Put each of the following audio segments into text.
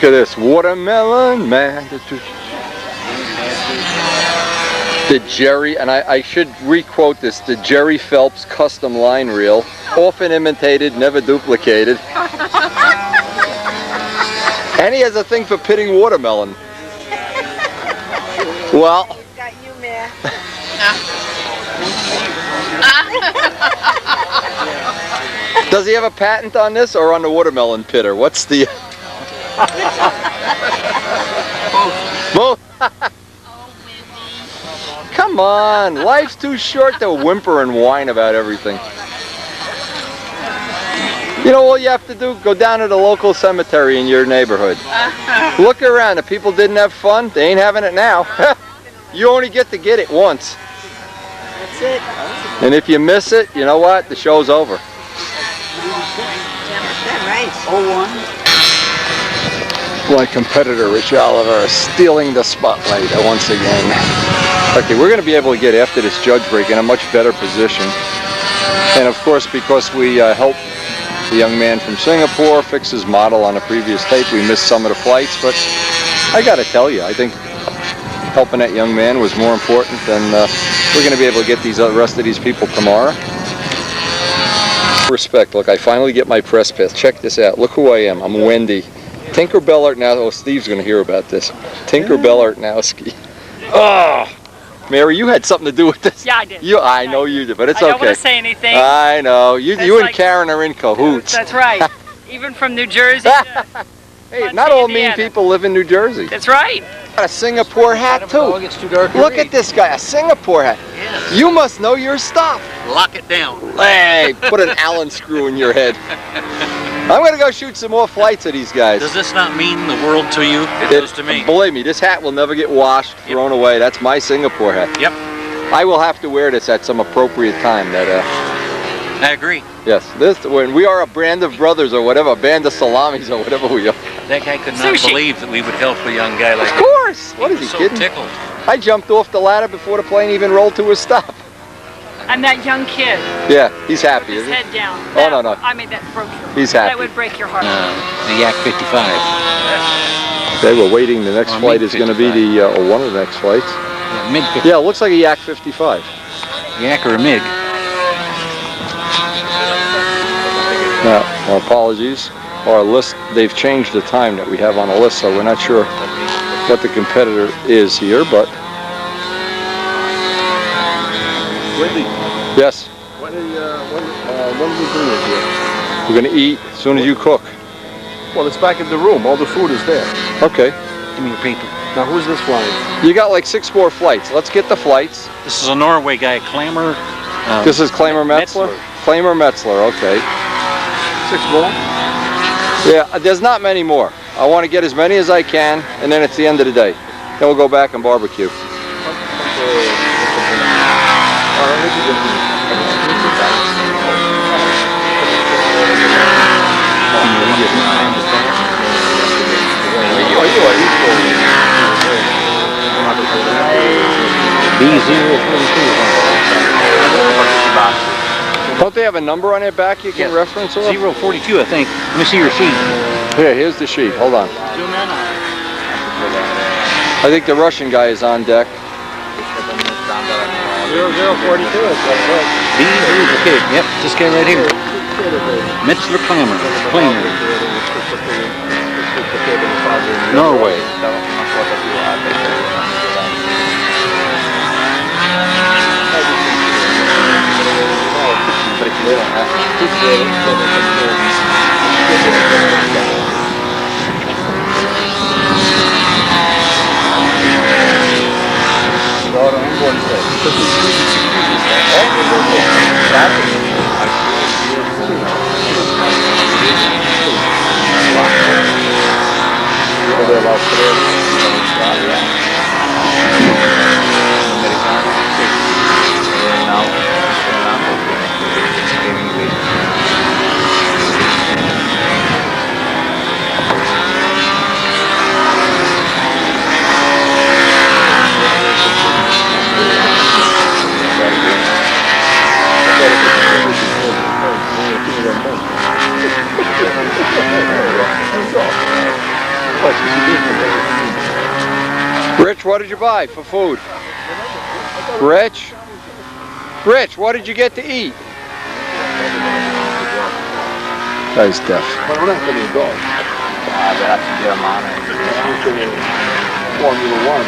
Look at this, watermelon man. The Jerry, and I should re-quote this, the Jerry Phelps custom line reel, often imitated, never duplicated. And he has a thing for pitting watermelon. Well, got you, man. does he have a patent on this or on the watermelon pitter? What's the... Both. Come on, life's too short to whimper and whine about everything. You know, all you have to do, go down to the local cemetery in your neighborhood. Look around, if people didn't have fun, they ain't having it now. You only get to get it once. That's it. And if you miss it, you know what? The show's over. Right. 01. My competitor, Rich Oliver, stealing the spotlight once again. Okay, we're going to be able to get after this judge break in a much better position. And of course, because we helped the young man from Singapore fix his model on a previous tape, we missed some of the flights. But I got to tell you, I think helping that young man was more important than we're going to be able to get these rest of these people tomorrow. Respect. Look, I finally get my press pass. Check this out. Look who I am. I'm Wendy. Tinkerbell Artnowski. Oh, Steve's going to hear about this. Tinkerbell Artnowski. Oh, Mary, you had something to do with this. Yeah, I did. I know you did, but it's okay. I don't want to say anything. I know. You and Karen are in cahoots. That's right. Even from New Jersey to Hey, not all mean people live in New Jersey. That's right. Got a Singapore hat too. It's too dark to Look read. at this guy, a Singapore hat. Yes. You must know your stuff. Lock it down. Hey, put an Allen screw in your head. I'm going to go shoot some more flights of these guys. Does this not mean the world to you? It does to me. Believe me, this hat will never get washed, thrown away. That's my Singapore hat. Yep. I will have to wear this at some appropriate time. I agree. Yes, when we are a brand of brothers or whatever, a band of salamis or whatever we are. That guy could not believe that we would help a young guy like that. Of course. What is he so kidding? Tickled. I jumped off the ladder before the plane even rolled to a stop. And that young kid. Yeah, he's happy, His isn't he? head down. Oh, no, no. I mean, that broke your heart. He's happy. That would break your heart. The Yak 55. Okay, we're waiting. The next flight is going to be the, or one of the next flights. Yeah, MiG 55. Yeah, it looks like a Yak 55. Yak or a MiG. Now, our apologies. Our list, they've changed the time that we have on the list, so we're not sure what the competitor is here, but... Wendy, Yes, when are we doing it here? we're going to eat as soon as you cook. Well, it's back in the room. All the food is there. Okay. Give me your paper. Now, who's this flying? You got like 6 more flights. Let's get the flights. This is a Norway guy, Clamor. This is Claimer Metzler? Claimer Metzler, okay. 6 more? Yeah, there's not many more. I want to get as many as I can, and then it's the end of the day. Then we'll go back and barbecue. Don't they have a number on their back you can reference? 042, I think. Let me see your sheet. Here, here's the sheet. Hold on. Zoom in on it. I think the Russian guy is on deck. 0042. Okay, yep, this guy right here. Metzler Clamor. Norway. Rich, what did you buy for food? Rich? Rich, what did you get to eat? Guy's deaf. Ma non è come il golf. Formula One.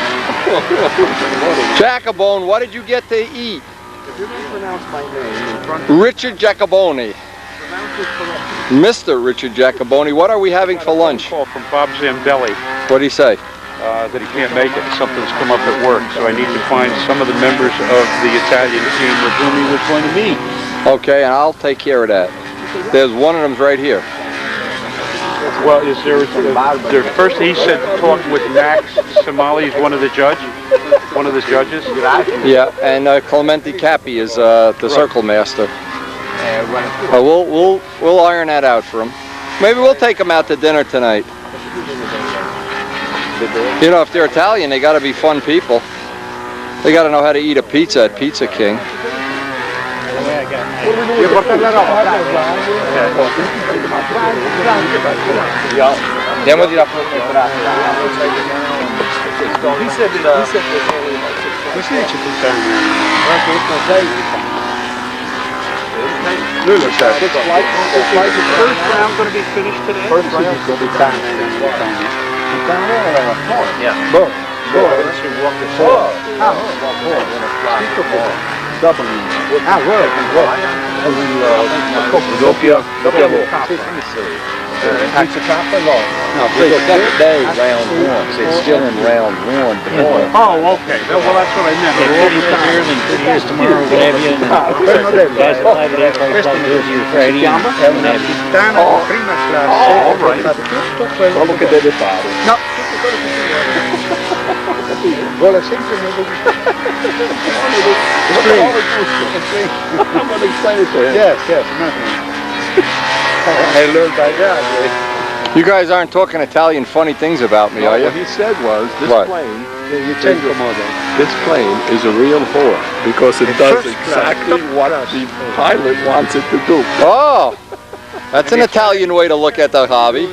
Jacobone, what did you get to eat? If you don't pronounce my name in front of Richard Jacobone. pronounce it correctly. Mr. Richard Jacobone, what are we having for lunch? Call from Bob Zambelli What did he say? that he can't make it. Something's come up at work, so I need to find some of the members of the Italian team with whom he was going to meet. Okay, and I'll take care of that. There's one of them's right here. Well, is there first he said talk with Max Somali, he's one of the judges. Yeah, and Clemente Capi is the circle master. We'll iron that out for him. Maybe we'll take him out to dinner tonight. You know, if they're Italian, they got to be fun people. They got to know how to eat a pizza at Pizza King. Andiamo di là. Lui lo sa, it's like the first round going to be finished today? First round is going to be time. Yeah. Boom. Pizza Copper? No, it's got today round one, so it's still in round one. Oh, okay. Well, that's what I meant. Here's tomorrow, what have you, and guys that play today, probably play Jersey or Friday, and what have you. Prima classe. All right. Quello che deve fare. No. Vuole sempre I'm going to explain it to him. Yes. I learned by that. You guys aren't talking Italian funny things about me, are you? What he said was, this What? plane, this plane is a real whore because it does exactly what the pilot wants it to do. Oh, that's an Italian way to look at the hobby.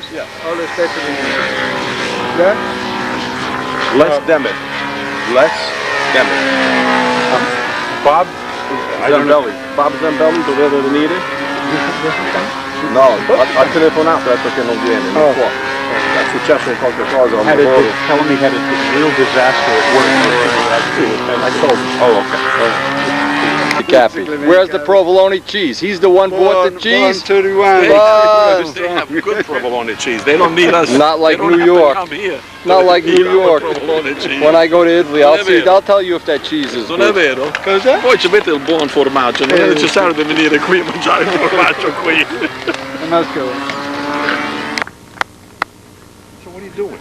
Less Demet. Bob Zambelli. Bob Zambelli doveva venire? No, ha telefonato adesso che non viene, non può. È successo qualche cosa al lavoro. Tell him he had a real disaster at work. I told him. Oh, okay. Cappy. Where's the provolone cheese? He's the one bought the cheese? They have good provolone cheese. They don't need us. Not like they don't New have to York. come here Not to like eat New our York. provolone cheese. When I go to Italy, Non è vero. I'll tell you if that cheese is Non è good. vero? Poi ci mette il buon formaggio, non è necessario di venire qui a mangiare il formaggio qui. So what are you doing?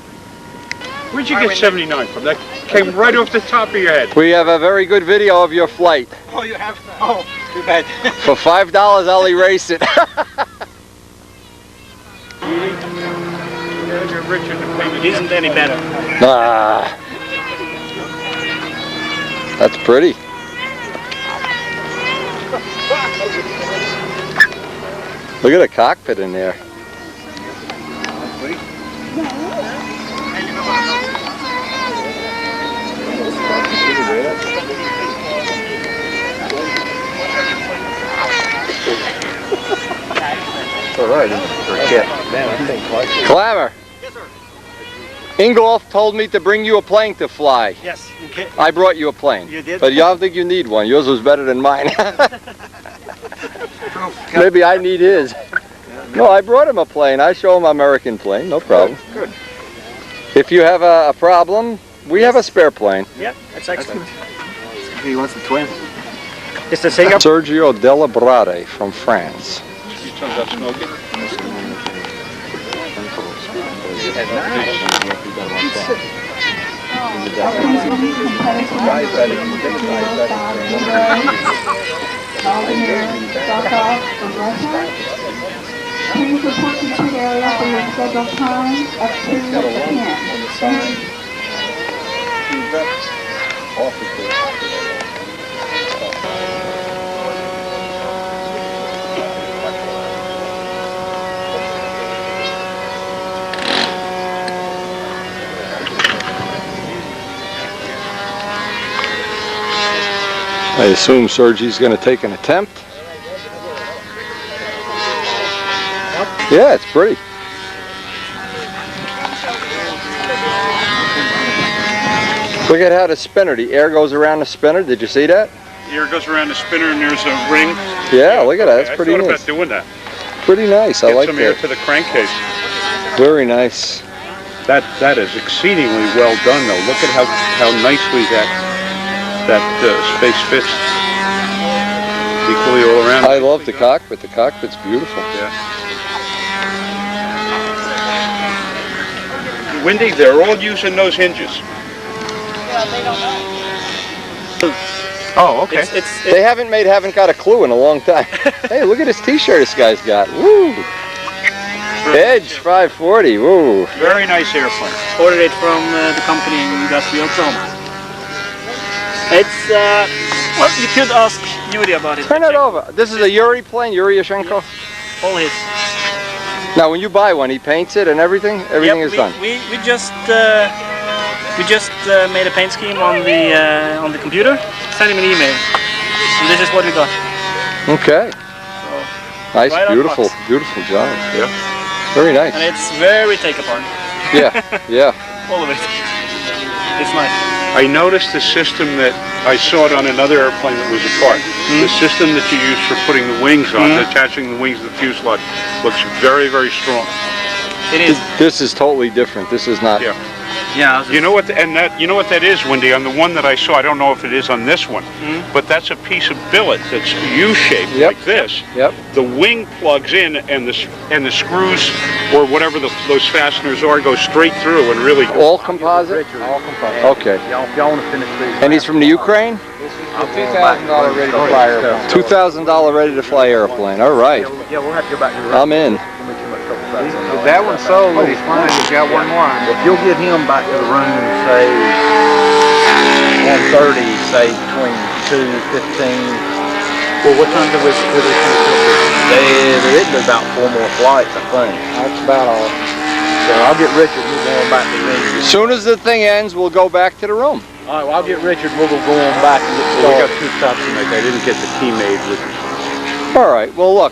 Where'd you get 79 from? That came right off the top of your head. We have a very good video of your flight. Oh, you have? Oh, too bad. For $5, I'll erase it. Isn't any better. Ah, that's pretty. Look at the cockpit in there. All right. Clamor. Ingolf told me to bring you a plane to fly. Yes. Okay. I brought you a plane. You did? But you don't think you need one. Yours was better than mine. Maybe I need his. No, I brought him a plane. I show him an American plane. No problem. Good. If you have a problem, we have a spare plane. Yeah, that's excellent. He wants the twin. It's the Singapore. Sergio Della Brade from France. Please report to the area for your scheduled time at 2:10. I assume Sergey's going to take an attempt. Yeah, it's pretty. Look at how the spinner, the air goes around the spinner. Did you see that? The air goes around the spinner and there's a ring. Yeah, look at that. That's pretty I thought nice. about doing that. Pretty nice. I Get like some air that. to the crankcase. Very nice. That is exceedingly well done, though. Look at how nicely that space fits equally all around. I love the cockpit. The cockpit's beautiful. Yeah. Wendy, they're all using those hinges. Oh, okay. They haven't got a clue in a long time. Hey, look at this T-shirt this guy's got. Woo! Edge 540. Woo! Very nice airplane. Ordered it from the company in Industrial Oklahoma. It's, well, you could ask Yuri about it. Turn it over. This is a Yuri plane, Yuri Yashenko. All his. Now, when you buy one, he paints it and everything. Everything is done. We just made a paint scheme on the computer. Send him an email, and this is what we got. Okay. Nice, right on beautiful, box. beautiful job. Yeah. Very nice. And it's very take apart. Yeah, yeah. All of it. It's nice. I noticed the system that I saw it on another airplane that was apart. The system that you use for putting the wings on, attaching the wings to the fuselage, looks very, very strong. It is. This is totally different. This is not. Yeah. Yeah. You know what? You know what that is, Wendy? On the one that I saw, I don't know if it is on this one, but that's a piece of billet that's U-shaped like this. Yep. The wing plugs in, and the screws or whatever those fasteners are go straight through and really. All composite. All composite. Okay. Y'all want to finish these? And he's from the Ukraine. $2,000 ready to fly airplane. $2,000 ready to fly airplane. All right. Yeah, we'll have to go back to the I'm in. That one's sold, but he's fine. He's got one more. If you'll get him back to the room, say 1:30, say between 2:15. Well, what time do we There is about 4 more flights, I think. That's about all. So I'll get Richard. We're going back to the room. As soon as the thing ends, we'll go back to the room. All right, well, I'll get Richard. We'll go on back and get Well, we started. got 2 stops to make. I didn't get the key made with you. All right. Well, look.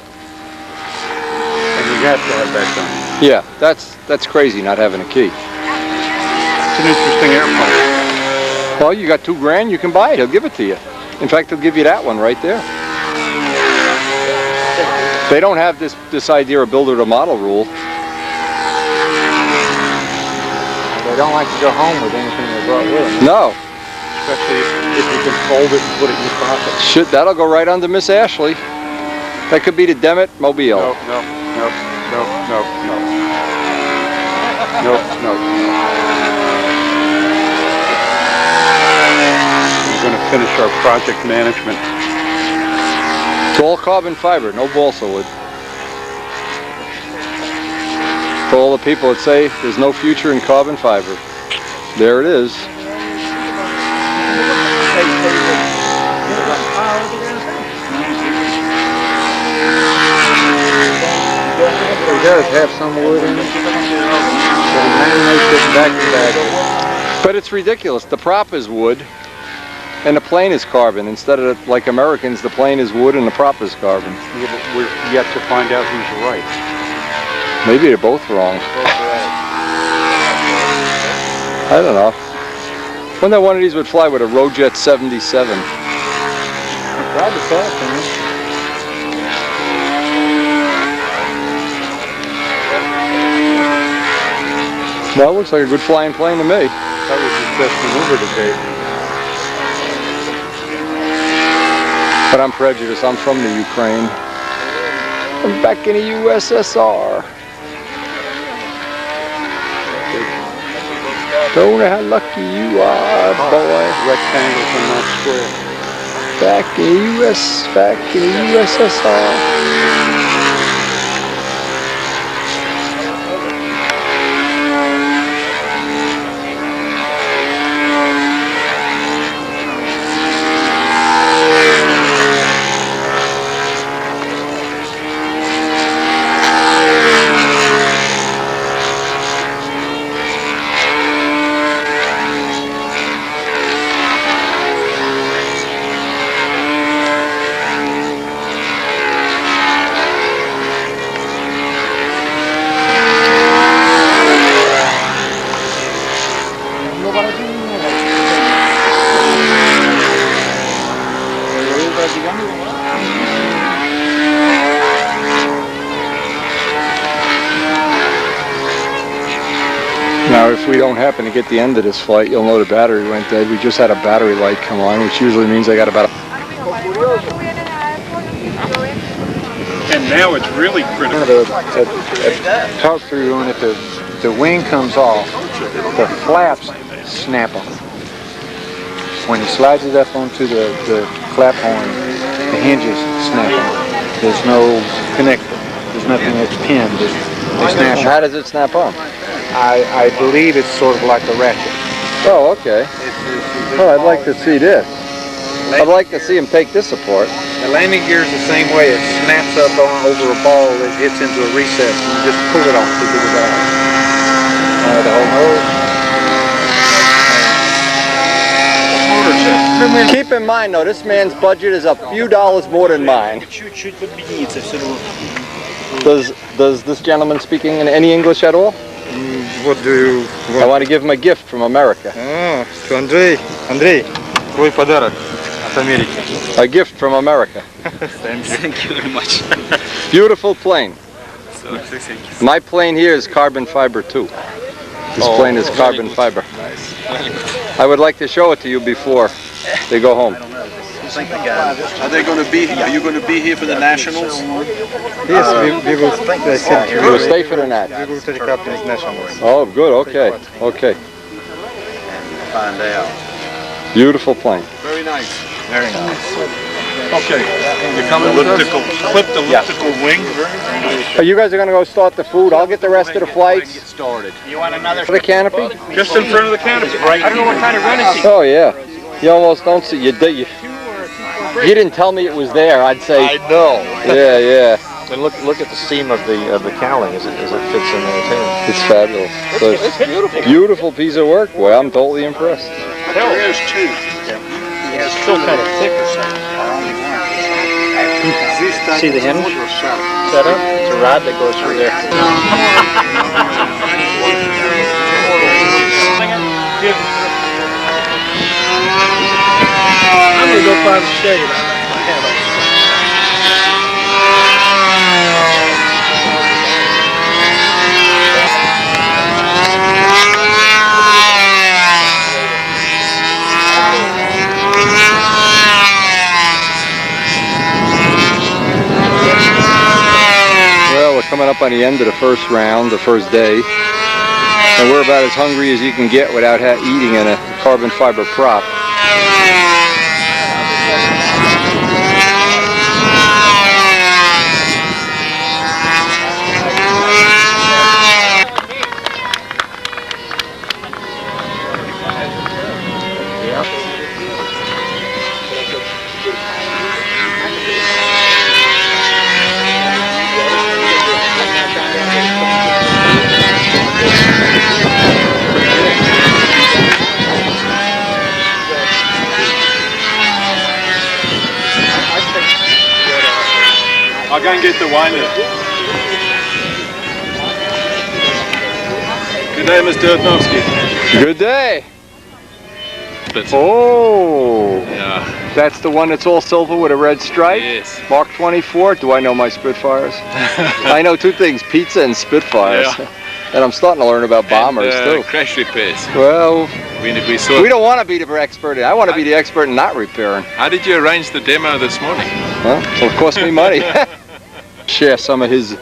And you have to have that done. Yeah, that's crazy not having a key. It's an interesting airplane. Well, you got $2,000. You can buy it. He'll give it to you. In fact, he'll give you that one right there. They don't have this idea of builder to model rule. They don't like to go home with anything they brought with them. No. Especially If you can fold it and put it in your pocket. Shit, that'll go right under Miss Ashley. That could be the Demet Mobile. No. We're going to finish our project management. It's all carbon fiber, no balsa wood. For all the people that say there's no future in carbon fiber. There it is. It does have some wood in it. But it's ridiculous. The prop is wood and the plane is carbon. Instead of like Americans, the plane is wood and the prop is carbon. Yeah, but we're yet to find out who's right. Maybe they're both wrong. I don't know. Wonder one of these would fly with a Rojet 77. Tried to talk to him. Well, it looks like a good flying plane to me. That was his best maneuver today. But I'm prejudiced. I'm from the Ukraine. I'm back in the USSR. Don't know how lucky you are, boy. Rectangles and not square. Back in the USSR. if we don't happen to get the end of this flight, you'll know the battery went dead. We just had a battery light come on, which usually means I got about And now it's really critical. Talk through on if the wing comes off, the flaps snap on. When he slides it up onto the flap horn, the hinges snap on. There's no connector. There's nothing that's pinned. They snap on. How does it snap on? I believe it's sort of like a ratchet. Oh, okay. Oh, I'd like to see this. I'd like to see him take this apart. The landing gear is the same way. It snaps up over a ball that hits into a recess, and you just pull it off to do the valve. The whole nose. Keep in mind, though, this man's budget is a few dollars more than mine. Does this gentleman speaking any English at all? What do you want? I want to give him a gift from America. To Andrei. Andrei, твой подарок от Америки. A gift from America. Thank you very much. Beautiful plane. My plane here is carbon fiber too. This plane is carbon fiber. I would like to show it to you before they go home. Are they going to be? Are you going to be here for the Nationals? Yes, we will. You will stay for the night. We will take up these nationals. Oh, good. Okay. Okay. Find out. Beautiful plane. Very nice. Very nice. Okay. You're coming Elliptical, clipped elliptical wing. Very nice. You guys are going to go start the food. I'll get the rest of the flights. Get started. You want another? For the canopy? Just in front of the canopy. I don't know what kind of run is he. Oh, yeah. You almost don't see. You didn't tell me it was there. I'd say. I know. Yeah, yeah. And look at the seam of the cowling as it fits in there too. It's fabulous. So it's beautiful. Beautiful piece of work. Boy, I'm totally impressed. There is two. It's still kind of thick or something. See the hinge set up? It's a rod that goes through there. I'm going to go find the shade. Coming up on the end of the first round, the first day, and we're about as hungry as you can get without eating in a carbon fiber prop. I'll go and get the wine there. Good day, Mr. Udnovsky. Good day. That's Oh, yeah. that's the one that's all silver with a red stripe? Yes. Mark 24. Do I know my Spitfires? I know two things, pizza and Spitfires. Yeah. And I'm starting to learn about bombers too. Crash repairs. Well, We saw. we don't want to be the expert. I want to be the expert in not repairing. How did you arrange the demo this morning? Well, it'll cost me money. Share some of his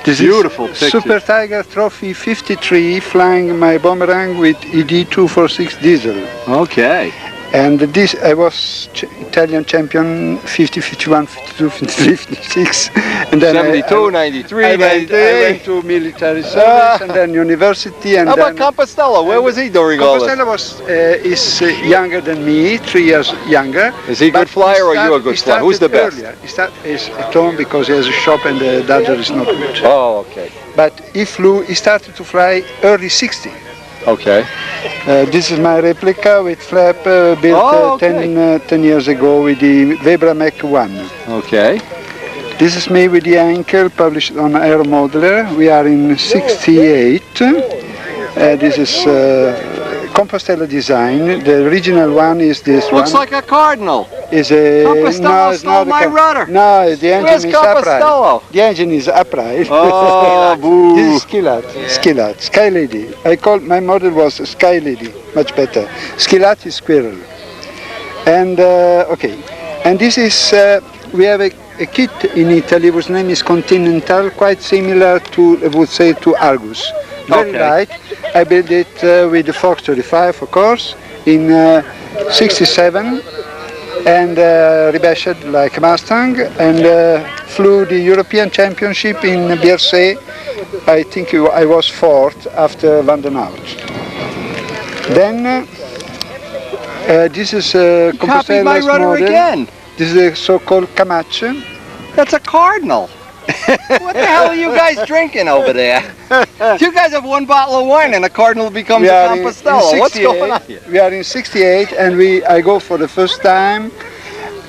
beautiful pictures. Super Tiger Trophy 53, flying my Boomerang with ED246 diesel. Okay. And this, I was Italian champion 50, 51, 52, 53, 56. And then 72, 93, I 93. went to military service and then university. And How then about Compostela? Where was he during all this? Compostela is younger than me, 3 years younger. Is he a good flyer or you a good flyer? Who's the best? He is at home because he has a shop and the Dodger is not good. Oh, okay. But he started to fly early 60. Okay. This is my replica with flap built 10 years ago with the Vebra Mach 1. Okay. This is me with the ankle published on Aero Modeler. We are in 68. This is Compostela design. The original one is this Looks one. like a cardinal. Is a Compostela it's stole not a my rudder. No, the engine Where's is upright. Compostela? The engine is upright. Oh, boo. This is Skillat. Skillat. Sky Lady. I called my model was Sky Lady. Much better. Skillat is squirrel. And okay. And this is we have a kit in Italy whose name is Continental, quite similar to, I would say, to Argus. Very light. I built it with the Fox 35, of course, in 67, and rebashed like a Mustang, and flew the European Championship in Bierce. I think I was fourth after Vandenhout. Then this is Copied my Compostella's rudder model. again. This is a so-called Camacho. That's a cardinal. What the hell are you guys drinking over there? You guys have one bottle of wine and a cardinal becomes a Compostela. What's going on here? We are in 68 and I go for the first time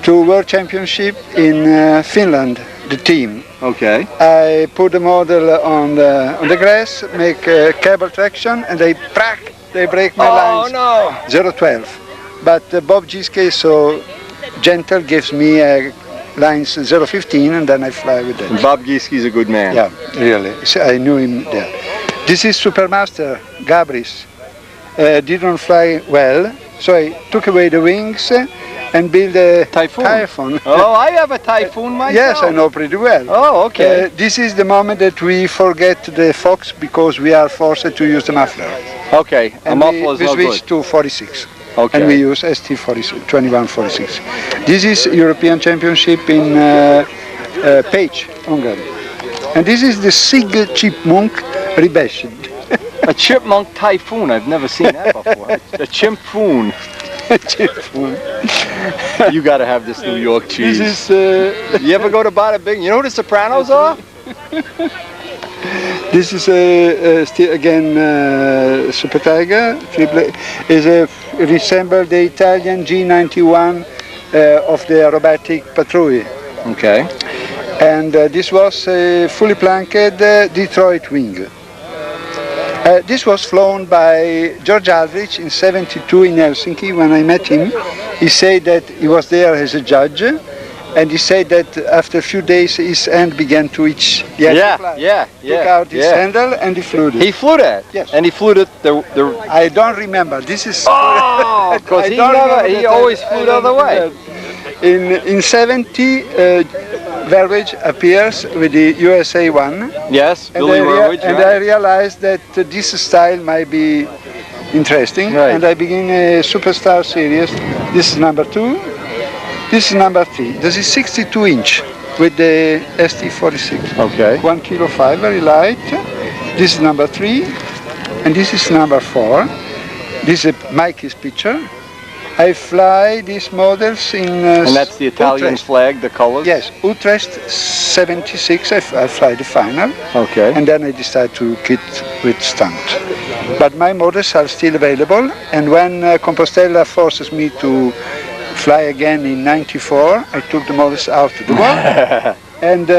to World Championship in Finland, the team. Okay. I put the model on the grass, make cable traction, and they break my lines. Oh no! 012. But Bob Giske is so gentle, gives me lines 015, and then I fly with that. Bob Gieske's a good man. Yeah, really. So I knew him there. This is Supermaster Gabris. Didn't fly well, so I took away the wings and built a Typhoon. Oh, I have a Typhoon myself. Yes, I know pretty well. Oh, okay. This is the moment that we forget the Fox because we are forced to use the muffler. Okay, a And muffler is we no switch good. to 46. Okay. And we use ST2146. This is European Championship in Pécs, Hungary. And this is the Sig Chipmunk rebashed. A chipmunk Typhoon, I've never seen that before. A chimpoon. You gotta have this New York cheese. This is You ever go to Bada Bing? You know who the Sopranos are? this is still again Super Tiger. Is resemble the Italian G91 of the aerobatic patrouille. Okay. And this was a fully planked Detroit wing. This was flown by George Aldrich in '72 in Helsinki. When I met him, he said that he was there as a judge, and he said that after a few days his hand began to itch. He had to fly. Took out his handle and he flew it. He flew that? Yes. And he flew the I don't remember. This is... Oh! Because he always flew the other way. In '70, Verwage appears with the USA one. Yes, And Billy Verwage. and I realized that this style might be interesting. Right. And I begin a Superstar series. This is number 2. This is number 3. This is 62 inch with the ST46. Okay. 1.5 kg, very light. This is number 3. And this is number 4. This is Mikey's picture. I fly these models in... and that's the Italian Utrecht. flag, the colors? Yes, Utrecht 76, I fly the final. Okay. And then I decide to quit with stunt. But my models are still available, and when Compostela forces me to fly again in '94, I took the models out to the wall. And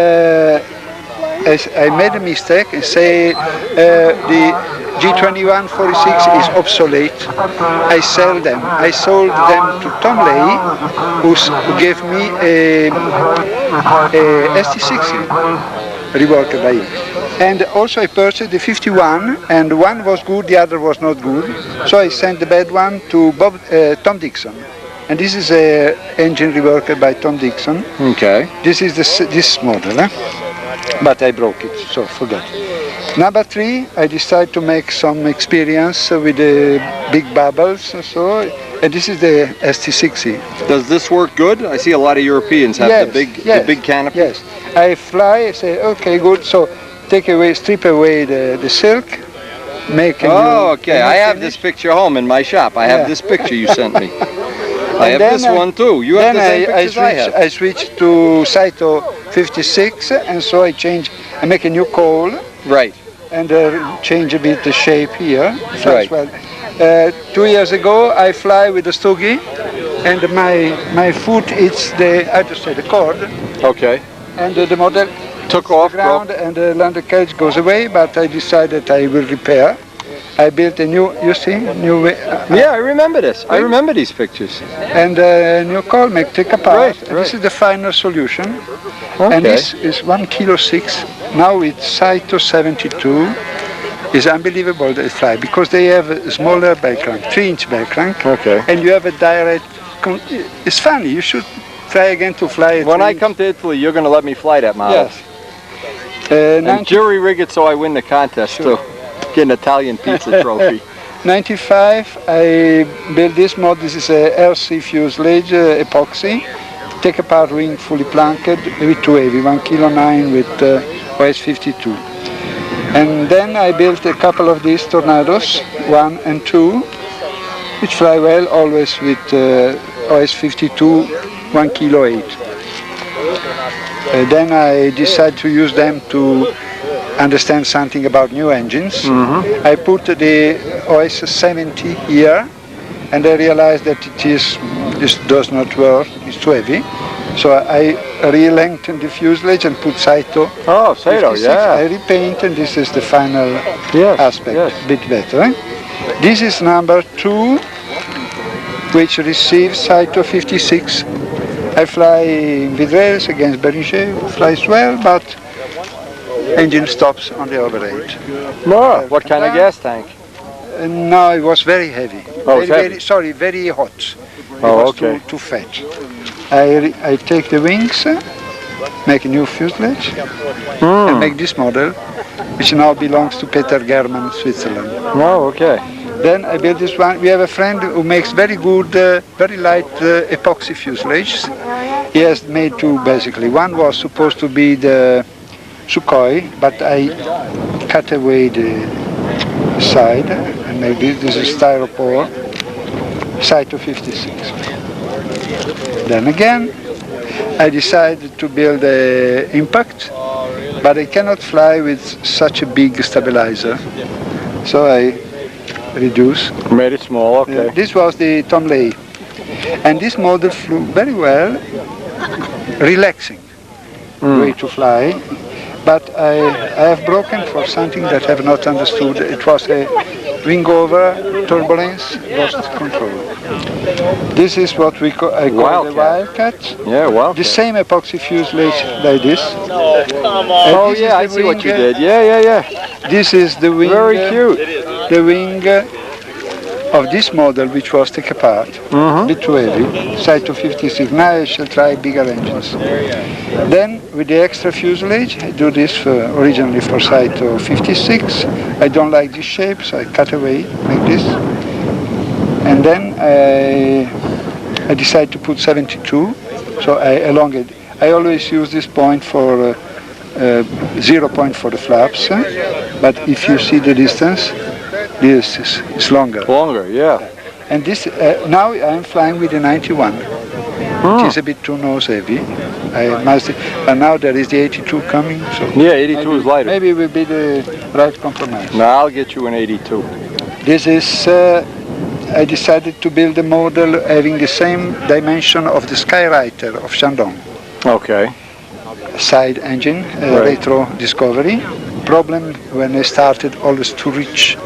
I made a mistake and say the G2146 is obsolete. I sell them. I sold them to Tom Leahy, who gave me a ST60 reworked by him. And also I purchased the 51, and one was good, the other was not good. So I sent the bad one to Tom Dixon. And this is an engine reworked by Tom Dixon. Okay. This is this model, but I broke it, so forget. Number 3, I decided to make some experience with the big bubbles, and this is the ST60. Does this work good? I see a lot of Europeans have the big canopy. Yes, I fly, I say, okay, good, so strip away the silk, make a new okay, I have this picture home in my shop. I have this picture you sent me. I have this one too. You have the same pictures I have. I switched to Saito 56, and so I make a new coal. Right. And change a bit the shape here. Right. Well. 2 years ago, I fly with the Stogie, and my foot hits the cord. Okay. And the model took off, the ground, and the landing cage goes away. But I decided I will repair. I built a new, you see, new Yeah, I remember this. I remember these pictures. and a new colmec take apart. Right, And this is the final solution. Okay. And this is 1 kilo 6. Now with Saito 72 is unbelievable they fly because they have a smaller bell crank, 3-inch bell crank. Okay. And you have a direct. It's funny. You should try again to fly it. When I come to Italy, you're going to let me fly that model. Yes. And jury rig it so I win the contest too. Get an Italian pizza trophy. 95, I built this mod. This is a RC fuselage epoxy. Take apart wing fully planked, maybe too heavy, 1 kilo 9 with OS 52. And then I built a couple of these Tornados, 1 and 2, which fly well, always with OS 52, 1 kilo 8. Then I decided to use them to understand something about new engines. I put the OS 70 here, and I realized that this does not work, it's too heavy. So I re-lengthened the fuselage and put Saito. Oh, Saito, 56. yeah. I repaint, and this is the final aspect, yes. a bit better. This is number 2, which receives Saito 56. I fly in Vidreres against Berger, flies well, but engine stops on the overhead. Oh, what kind of gas tank? No, it was very heavy. Oh, it's heavy. Very hot. It Oh, was okay. too fat. I take the wings, make a new fuselage, and make this model, which now belongs to Peter German, Switzerland. Oh, okay. Then I built this one. We have a friend who makes very good, very light epoxy fuselages. He has made two basically. One was supposed to be the Sukhoi, but I cut away the side and made this is styropor, Saito 56. Then again, I decided to build an Impact, but I cannot fly with such a big stabilizer. So I reduced. Made it small, okay. This was the Tom Lay. And this model flew very well, relaxing way to fly. But I have broken for something that I have not understood. It was a wing over, turbulence, lost control. This is what I call the Wildcat. Yeah, Wildcat. The same epoxy fuselage like this. Oh yeah, I see what you did. Yeah. This is the wing. Very cute. The wing of this model, which was take apart, a bit too heavy, Saito 56. Now I shall try bigger engines. Then with the extra fuselage, I do this originally for Saito 56. I don't like this shape, so I cut away like this. And then I decide to put 72, so I elongate. I always use this point for 0 point for the flaps, but if you see the distance, this is longer. Longer, yeah. And this now I'm flying with the 91, which is a bit too nose heavy. I must, but now there is the 82 coming, so yeah, 82 is lighter. Maybe it will be the right compromise. No, I'll get you an 82. This is. I decided to build a model having the same dimension of the Skywriter of Shandong. Okay. Side engine, retro Discovery. Problem when I started, always too rich,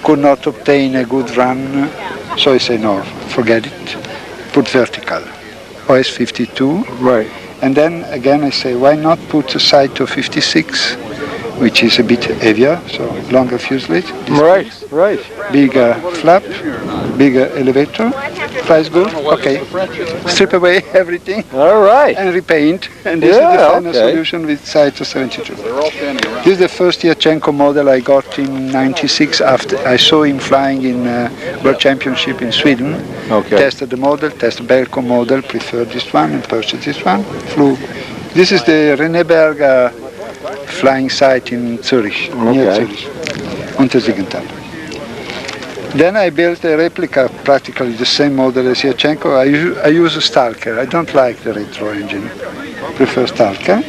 could not obtain a good run, so I say no, forget it, put vertical, OS 52. Right. And then again I say, why not put a Saito 56, which is a bit heavier, so longer fuselage. Right. Bigger flap, bigger elevator, flies good, okay. Strip away everything. All right. And repaint, and this is the final solution with Saito 72. This is the first Yachenko model I got in '96 after I saw him flying in World Championship in Sweden. Okay. Tested the model, tested Belco model, preferred this one and purchased this one. Flew. This is the Reneberger flying site in Zurich, near Zurich, Untersiggenthal. Then I built a replica, practically the same model as Yachenko. I use a Stalker. I don't like the retro engine. Prefer Stalker.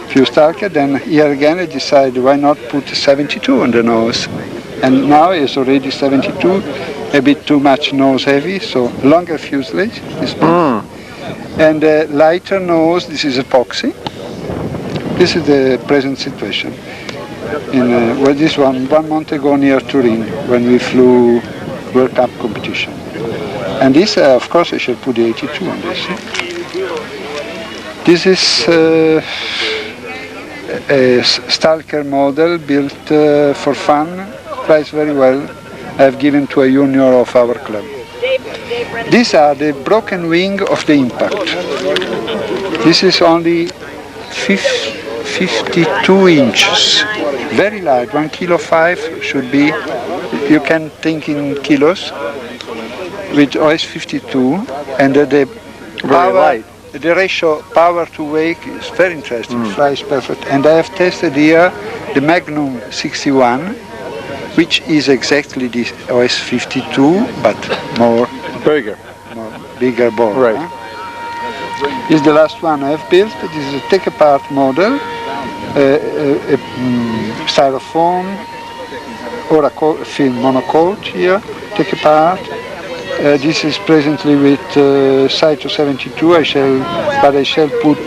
Few Stalker. Then here again I decided why not put a 72 on the nose. And now it's already 72, a bit too much nose heavy, so longer fuselage. And a lighter nose. This is epoxy. This is the present situation. well, this one month ago near Turin when we flew World Cup competition. And this, of course, I shall put the 82 on this. This is a Stalker model built for fun, flies very well. I have given to a junior of our club. These are the broken wing of the impact. This is only 52 inches, very light, 1.5 kg should be, you can think in kilos, with OS 52, and the power, light. The ratio power to weight is very interesting, flies perfect. And I have tested here the Magnum 61, which is exactly this OS 52, but more bigger bore. Right. This is the last one I have built. This is a take-apart model, styrofoam or a film monocoat here, take apart. This is presently with Saito 72. I shall put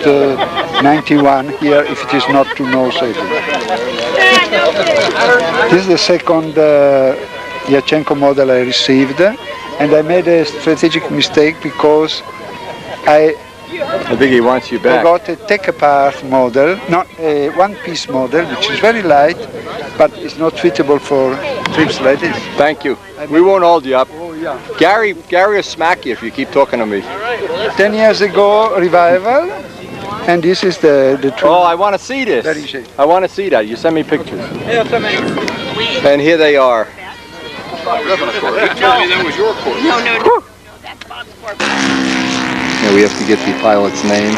91 here if it is not too noisy. This is the second Yachenko model I received, and I made a strategic mistake because I think he wants you back. I got a take-apart model, not a one-piece model, which is very light, but it's not suitable for trips like this. Thank you. We won't hold you up. Gary will smack you if you keep talking to me. 10 years ago, revival, and this is the true. Oh, I want to see this. I want to see that. You send me pictures. And here they are. No. Now we have to get the pilot's name.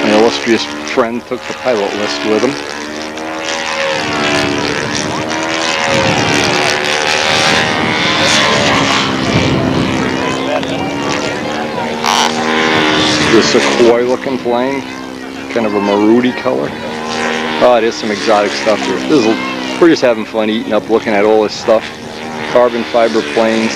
An illustrious friend took the pilot list with him. This Sequoia looking plane, kind of a maroony color. Oh, it is some exotic stuff here. We're just having fun eating up, looking at all this stuff. Carbon fiber planes.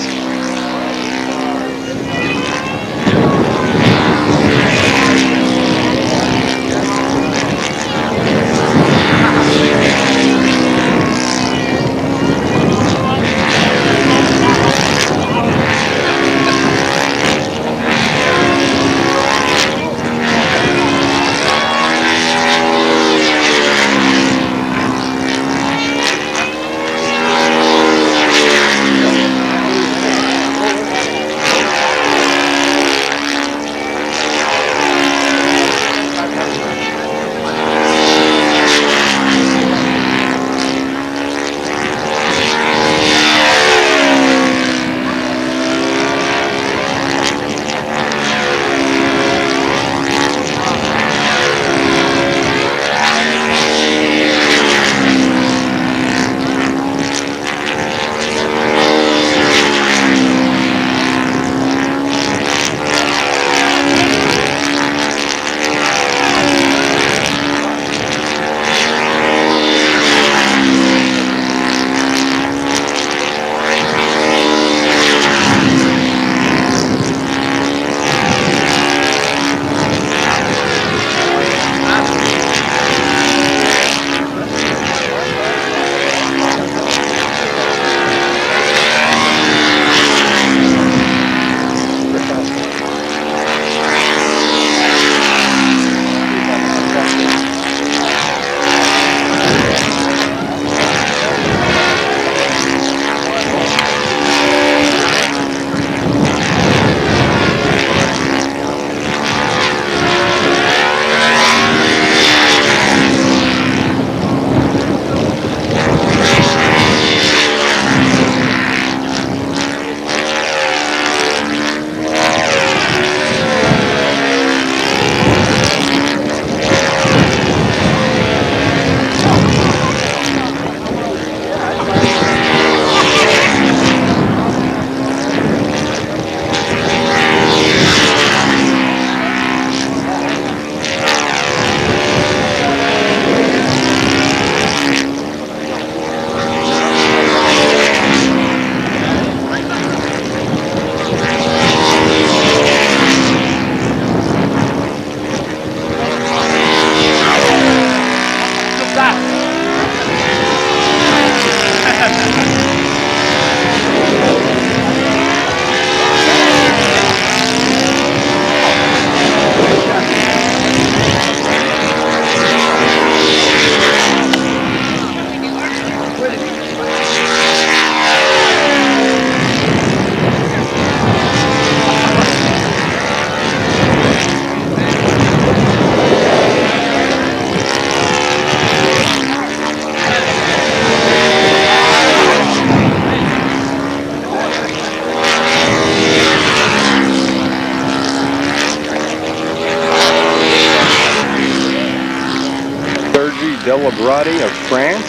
Delabrati of France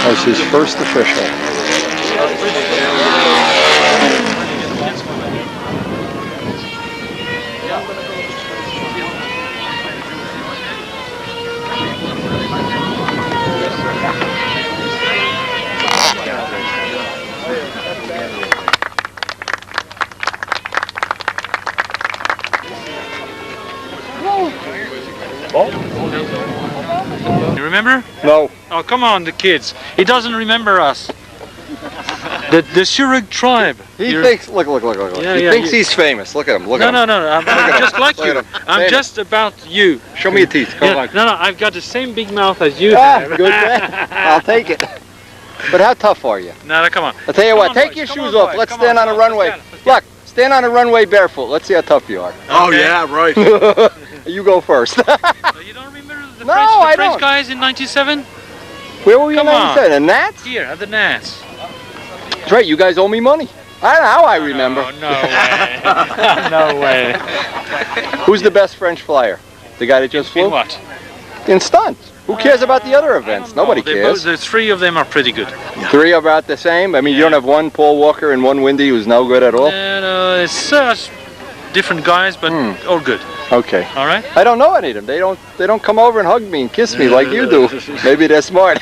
as his first official. You remember? No. Oh, come on, the kids. He doesn't remember us. The Shurug tribe. He thinks, look. Yeah, he thinks he's famous. Look at him, look at him. No, I'm just like Look at you. him. I'm Stand just about you. Show me your teeth, come on. No, I've got the same big mouth as you Ah, have. good man. I'll take it. But how tough are you? No, come on. I'll tell you Come what, on, take boys, your come shoes on, off. boys, Let's come stand on a let's runway. get it, let's get Look, stand on a runway barefoot. Let's see how tough you are. Oh Okay. yeah, right. You go first. it. You don't remember the No, French, I French don't. guys in '97? Where were we Come in on. 97? The Nats? Here, at the Nats. That's right, you guys owe me money. I don't know how I remember. No way. No way. Who's the best French flyer? The guy that just flew? In what? In stunts. Who cares about the other events? Nobody cares. The three of them are pretty good. Three are about the same? I mean, you don't have one Paul Walker and one Windy who's no good at all? No, it's different guys, but all good. Okay. All right? I don't know any of them. They don't come over and hug me and kiss me like you do. Maybe they're smart.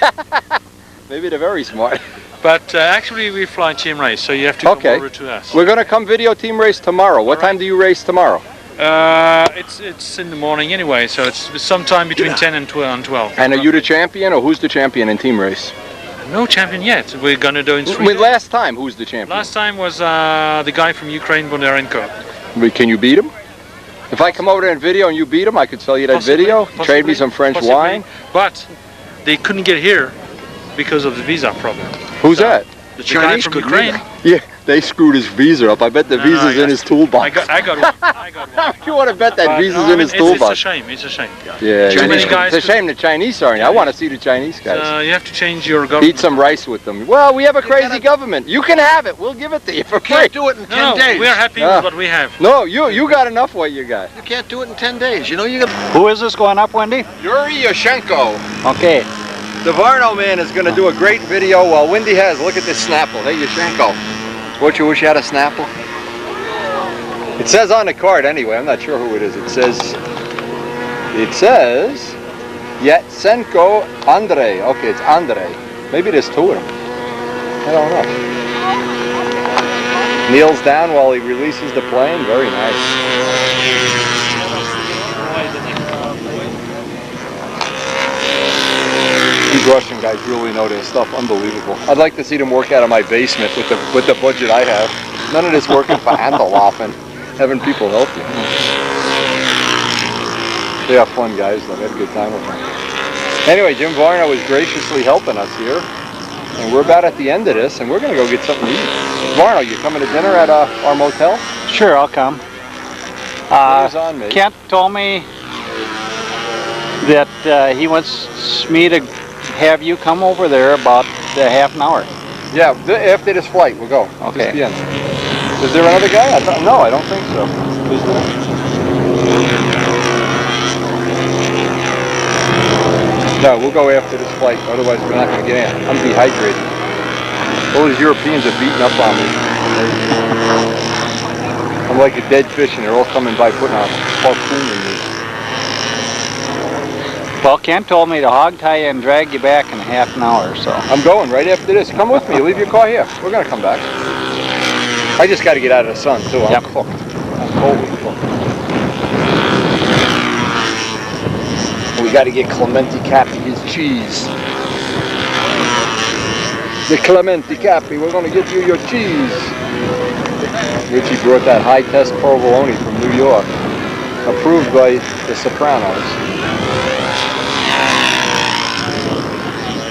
Maybe they're very smart. But actually we fly team race, so you have to come over to us. We're going to come video team race tomorrow. What time do you race tomorrow? It's in the morning anyway, so it's sometime between 10 and 12. And are you the champion, or who's the champion in team race? No champion yet. We're going to do in 3 I mean, days. last time, who's the champion? Last time was the guy from Ukraine, Bondarenko. Can you beat him? If I come over there and video and you beat him, I could sell you that video, trade me some French wine. But they couldn't get here because of the visa problem. Who's that? The Chinese guy from Ukraine. Yeah, they screwed his visa up. I bet the visa's in his toolbox. I got one. I got one. You want to bet that But, visa's no, in his it's toolbox? a shame. It's a shame. Yeah, Too many guys. it's a shame the Chinese aren't. I want to see the Chinese guys. You have to change your government. Eat some rice with them. Well, we have a crazy government. You can have it. We'll give it to you for free. Can't do it in 10 days. We're happy with what we have. No, you got enough what you got. You can't do it in 10 days. You know you got. Who is this going up, Wendy? Yuri Yoshenko. Okay. The Varno man is going to do a great video while Wendy has. Look at this Snapple. Hey, Yoshenko. What, you wish you had a Snapple? It says on the card anyway. I'm not sure who it is. It says Yatsenko Andre. Okay, it's Andre. Maybe there's two of them. I don't know. Kneels down while he releases the plane. Very nice. These Russian guys really know their stuff. Unbelievable. I'd like to see them work out of my basement with the budget I have. None of this working for Antelopen. Having people help you. They are fun guys though. We had a good time with them. Anyway, Jim Varno is graciously helping us here. And we're about at the end of this, and we're going to go get something to eat. Varno, you coming to dinner at our motel? Sure, I'll come. On me. Kent told me that he wants me to have you come over there about half an hour. Yeah, after this flight, we'll go. Okay. Just the end. Is there another guy? No, I don't think so. Is there? No, we'll go after this flight. Otherwise, we're not going to get in. I'm dehydrated. All these Europeans are beating up on me. I'm like a dead fish, and they're all coming by putting a harpoon in me. Well, Kent told me to hog tie you and drag you back in half an hour, so. I'm going right after this. Come with me. Leave your car here. We're going to come back. I just got to get out of the sun, too. I'm cooked. I'm totally cooked. We got to get Clementi Cappy his cheese. The Clementi Cappy, we're going to get you your cheese. Richie brought that high-test provolone from New York. Approved by the Sopranos.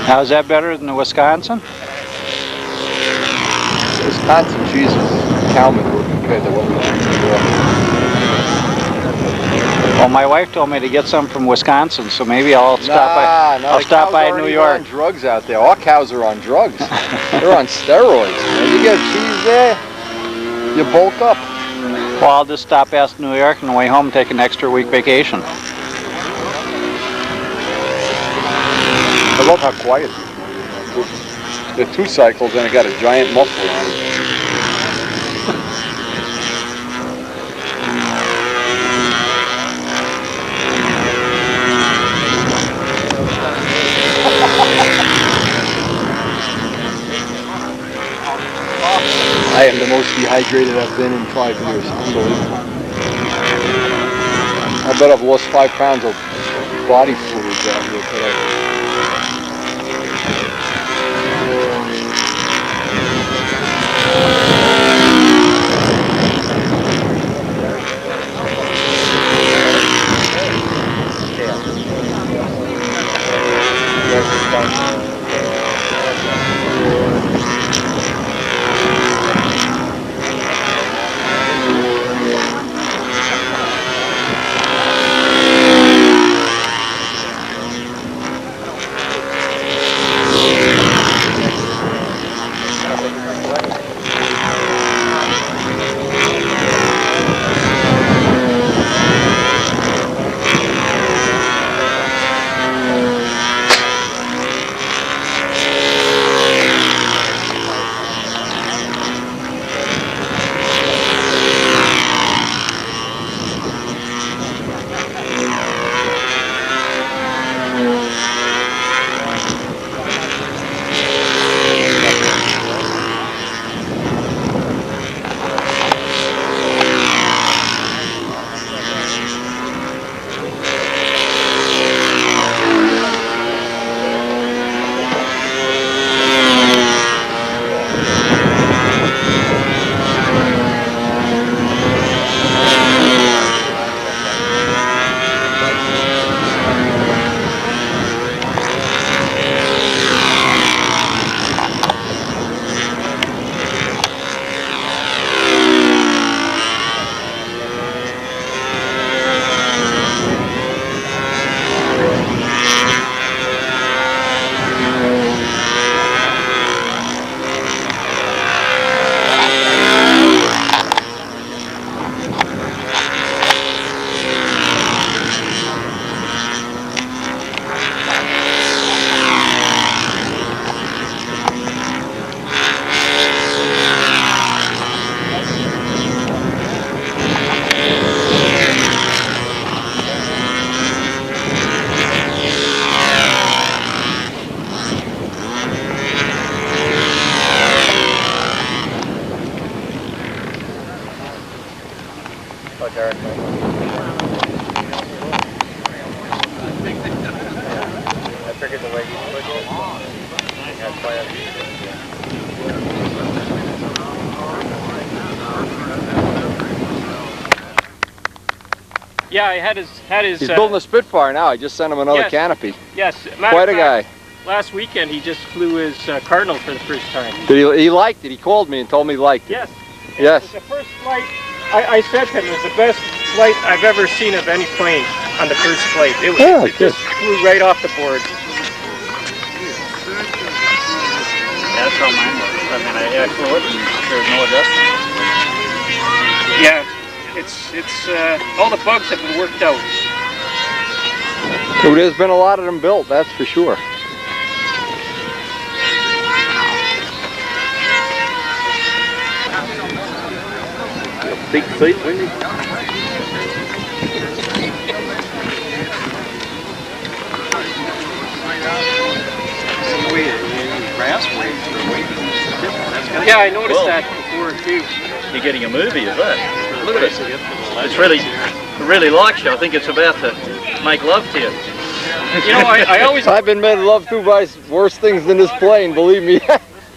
Now, is that better than the Wisconsin? Wisconsin cheese is Kalman compared to what we do in New York. Well, my wife told me to get some from Wisconsin, so maybe I'll stop by New York. On drugs out there. Our cows are on drugs. They're on steroids. Man. You get cheese there, you bulk up. Well, I'll just stop past New York and on the way home take an extra week vacation. love how quiet. The 2 cycles and it got a giant muffler on it. I am the most dehydrated I've been in 5 years. Unbelievable. I bet I've lost 5 pounds of body fluids out here today. Yeah, I had his. He's building a Spitfire now. I just sent him another canopy. Yes, quite a guy. Last weekend he just flew his Cardinal for the first time. Did he liked it? He called me and told me he liked it. Yes. Yes. It was the first flight. I said to him it was the best flight I've ever seen of any plane on the first flight. It just flew right off the board. Yeah, that's how mine was. I mean, I flew it and there's no adjustment. Yeah, it's all the bugs have been worked out. So there's been a lot of them built, that's for sure. Big feet, Wendy. Yeah, I noticed that before too. You're getting a movie of that. Look at this. It's really likes you. I think it's about to make love to you. You know, I always... I've been made love to by worse things than this plane, believe me.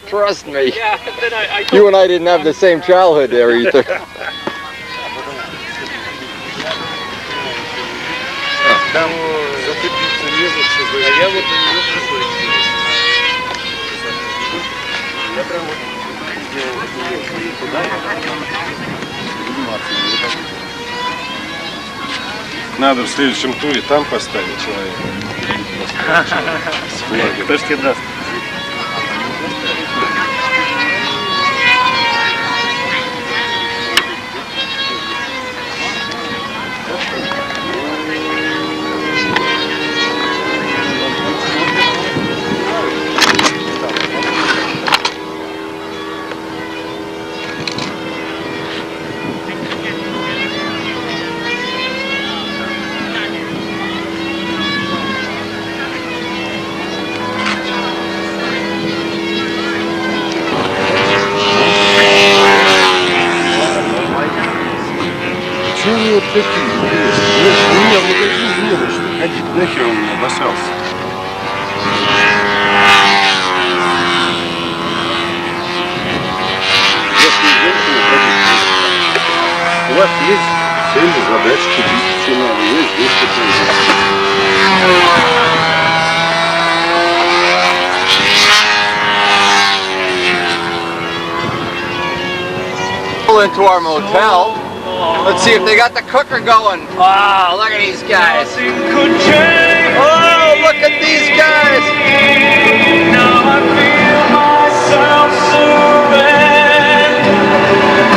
Trust me. Yeah, then I you and I didn't have the same childhood there either. Надо в следующем туре там поставить человека. Кто ж тебе даст? Pull into our motel. Let's see if they got the cooker going. Wow, look at these guys. Oh, look at these guys. Now I feel myself surrender.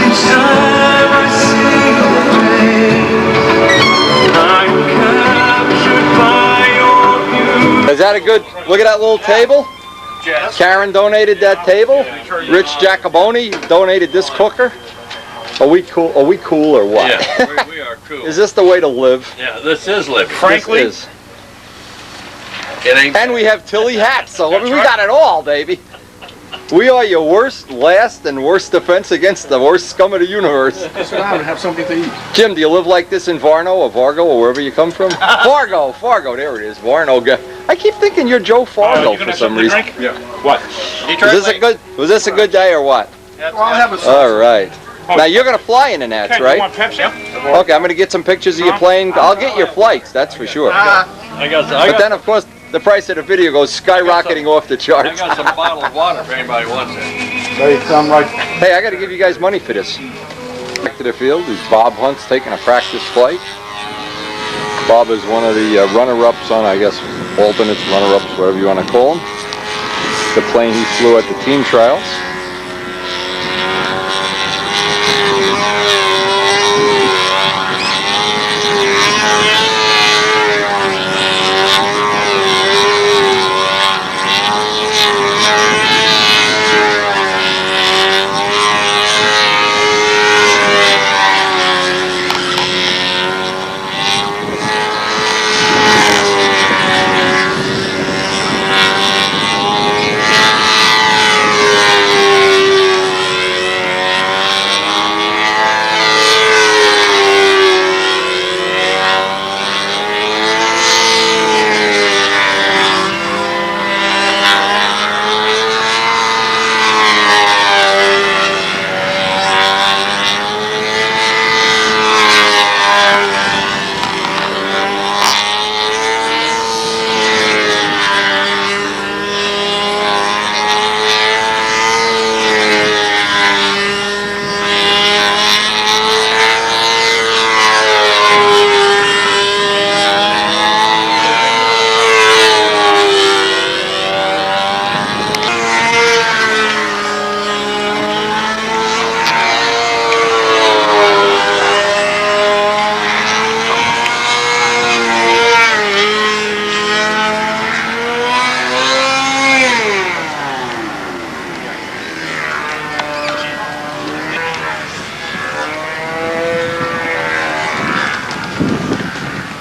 Each time I see your face, I'm captured by your beauty. Is that a good, look at that little table? Karen donated that table. Rich Jacoboni donated this cooker. Are we cool? Are we cool or what? Yeah, we are cool. Is this the way to live? Yeah, this is living. Frankly, this is. It ain't. And we have Tilly hats, so I mean, we got it all, baby. We are your worst, last, and worst defense against the worst scum of the universe. Sit down and have something to eat. Jim, do you live like this in Varno or Fargo or wherever you come from? Fargo, there it is. Varno. I keep thinking you're Joe Fargo for some reason. Yeah. What? Was this a good day or what? Well, I'll have a All right. Now you're going to fly in the Nats, Okay, right? you want Pepsi? Okay, I'm going to get some pictures of you playing. I'll get your flights, that's for sure. But then, of course, the price of the video goes skyrocketing off the charts. I got some bottled water if anybody wants it. Hey, I got to give you guys money for this. Back to the field is Bob Hunt's taking a practice flight. Bob is one of the runner-ups on, I guess, alternates, runner-ups, whatever you want to call them. The plane he flew at the team trials.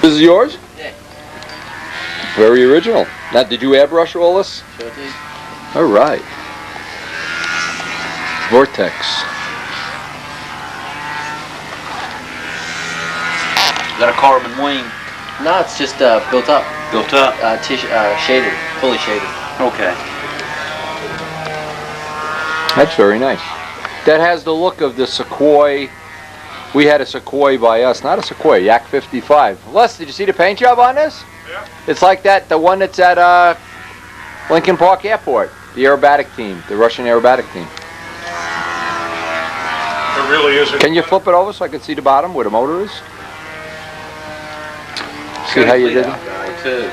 This is yours? Yeah. Very original. Now, did you airbrush all this? Sure did. All right. Vortex. Is that a carbon wing? No, it's just built up. Built up? Shaded. Fully shaded. Okay. That's very nice. That has the look of the Sequoia. We had a Sequoia by us, not a Sequoia, Yak 55. Les, did you see the paint job on this? Yeah. It's like that, the one that's at Lincoln Park Airport, the aerobatic team, the Russian aerobatic team. It really is. Can you flip it over so I can see the bottom where the motor is? See how you did it?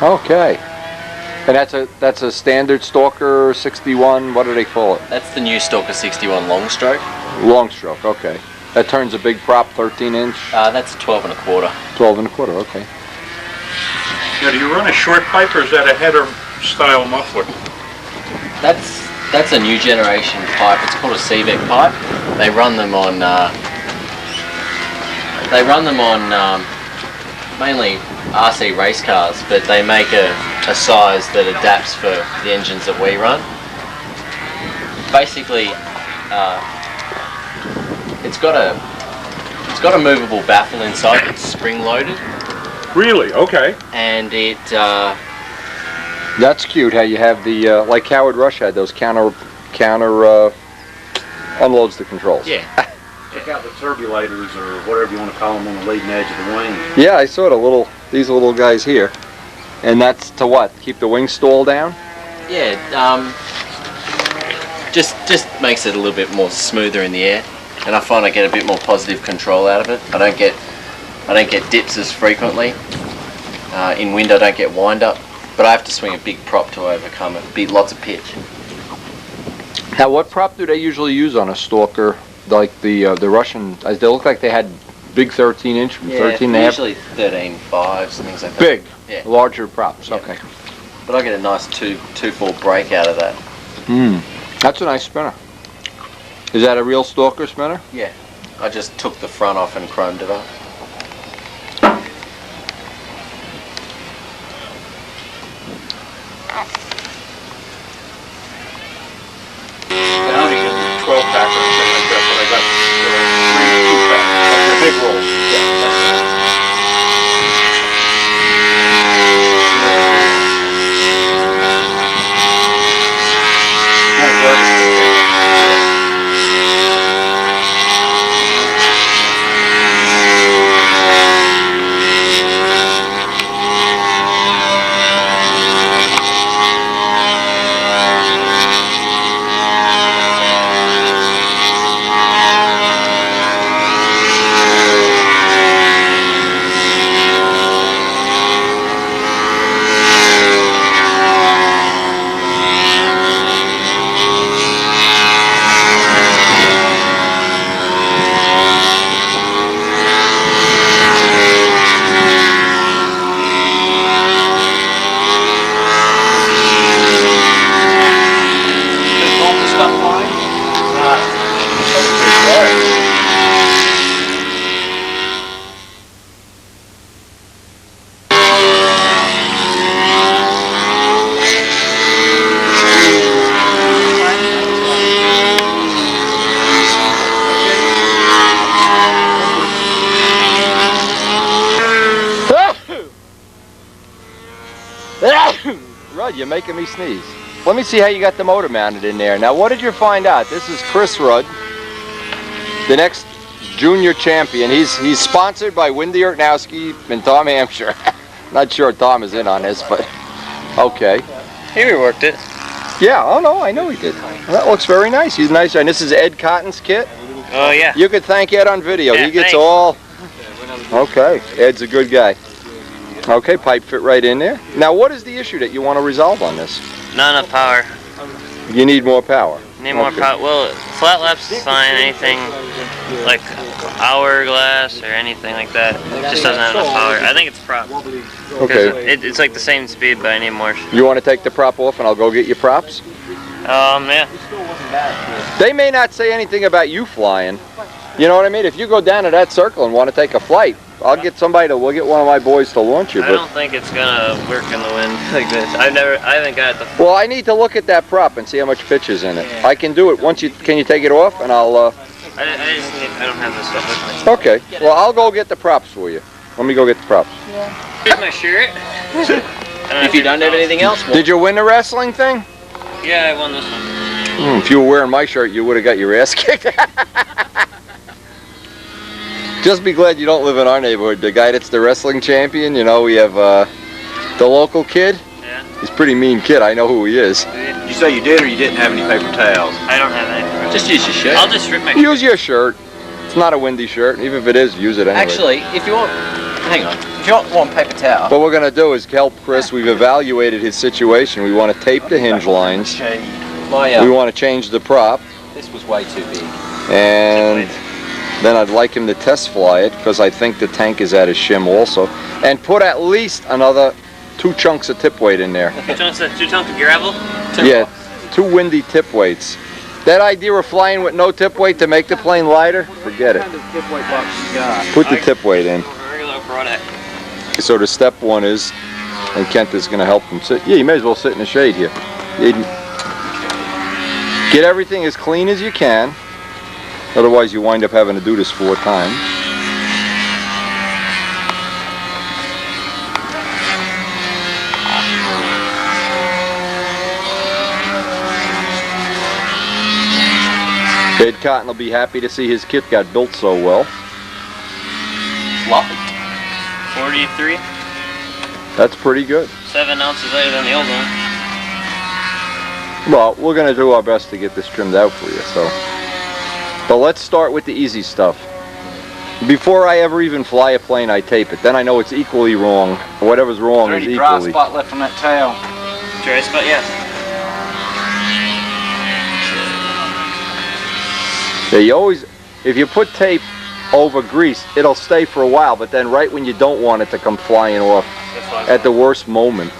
Okay. And that's a standard Stalker 61, what do they call it? That's the new Stalker 61 long stroke. Long stroke, okay. That turns a big prop, 13 inch? That's 12 and a quarter. 12 and a quarter, okay. Now, do you run a short pipe or is that a header style muffler? That's a new generation pipe. It's called a CVEC pipe. They run them on mainly RC race cars, but they make a size that adapts for the engines that we run. Basically, it's got got a movable baffle inside that's spring-loaded. Really? Okay. And it... That's cute how you have the, like Howard Rush had those counter unloads the controls. Yeah. Check out the turbulators or whatever you want to call them on the leading edge of the wing. Yeah, I saw these little guys here. And that's to what? Keep the wing stall down? Yeah, just makes it a little bit more smoother in the air. And I find I get a bit more positive control out of it. I don't get dips as frequently. In wind I don't get wind up. But I have to swing a big prop to overcome it. Beat lots of pitch. Now, what prop do they usually use on a stalker? Like the Russian, they look like they had big 13-inch, Yeah, 13 and a half. usually 13.5s and things like that. Big, yeah. Larger props. Yeah. Okay. But I get a nice 2-4 break out of that. That's a nice spinner. Is that a real stalker spinner? Yeah. I just took the front off and chromed it up. I only get 12-pack or something like that, but I got 3 2-pack. Big rolls. Rudd, you're making me sneeze. Let me see how you got the motor mounted in there. Now, what did you find out? This is Chris Rudd, the next junior champion. He's sponsored by Wendy Urtnowski and Tom Hampshire. Not sure Tom is in on this, but okay. He reworked it. Yeah, oh no, I know he did. That looks very nice. He's nice. And this is Ed Cotton's kit? Oh, yeah. You could thank Ed on video. Yeah, he gets thanks. all... Okay, Ed's a good guy. Okay, pipe fit right in there. Now, what is the issue that you want to resolve on this? Not enough power. You need more power. Need more power. Well, flat laps is fine. Anything like hourglass or anything like that just doesn't have enough power. I think it's prop. Okay. It's like the same speed, but I need more. You want to take the prop off and I'll go get you props? Yeah. They may not say anything about you flying. You know what I mean? If you go down to that circle and want to take a flight, we'll get one of my boys to launch you. I don't think it's gonna work in the wind like this. I haven't got the. Well, I need to look at that prop and see how much pitch is in it. Yeah. I can do it once can you take it off and I'll. I don't have this stuff with me. Okay. Well, I'll go get the props for you. Let me go get the props. Here's my shirt. If you don't have anything else, Did you win the wrestling thing? Yeah, I won this one. If you were wearing my shirt, you would have got your ass kicked. Just be glad you don't live in our neighborhood. The guy that's the wrestling champion, you know, we have the local kid. Yeah. He's a pretty mean kid. I know who he is. Did you say you did or you didn't have any paper towels? I don't have any. Just use your shirt. I'll just strip my shirt. Use your shirt. It's not a windy shirt. Even if it is, use it anyway. Actually, if you want, hang on. If you want paper towel. What we're going to do is help Chris. We've evaluated his situation. We want to tape the hinge lines. We want to change the prop. This was way too big. And then I'd like him to test fly it because I think the tank is at his shim also. And put at least another 2 chunks of tip weight in there. 2 chunks of gravel? Yeah, 2 windy tip weights. That idea of flying with no tip weight to make the plane lighter, forget it. Put the tip weight in. Regular product. So the step one is, and Kent is going to help him sit. Yeah, you may as well sit in the shade here. Get everything as clean as you can. Otherwise, you wind up having to do this 4 times. Ed Cotton will be happy to see his kit got built so well. Floppy. 43. That's pretty good. 7 ounces lighter than the old one. Well, we're going to do our best to get this trimmed out for you, so. But let's start with the easy stuff. Before I ever even fly a plane, I tape it. Then I know it's equally wrong. Whatever's wrong is Is there any dry equally. spot left on that tail? Dry spot, yes. Yeah, you always, if you put tape over grease, it'll stay for a while, but then right when you don't want it to come flying off at the worst moment.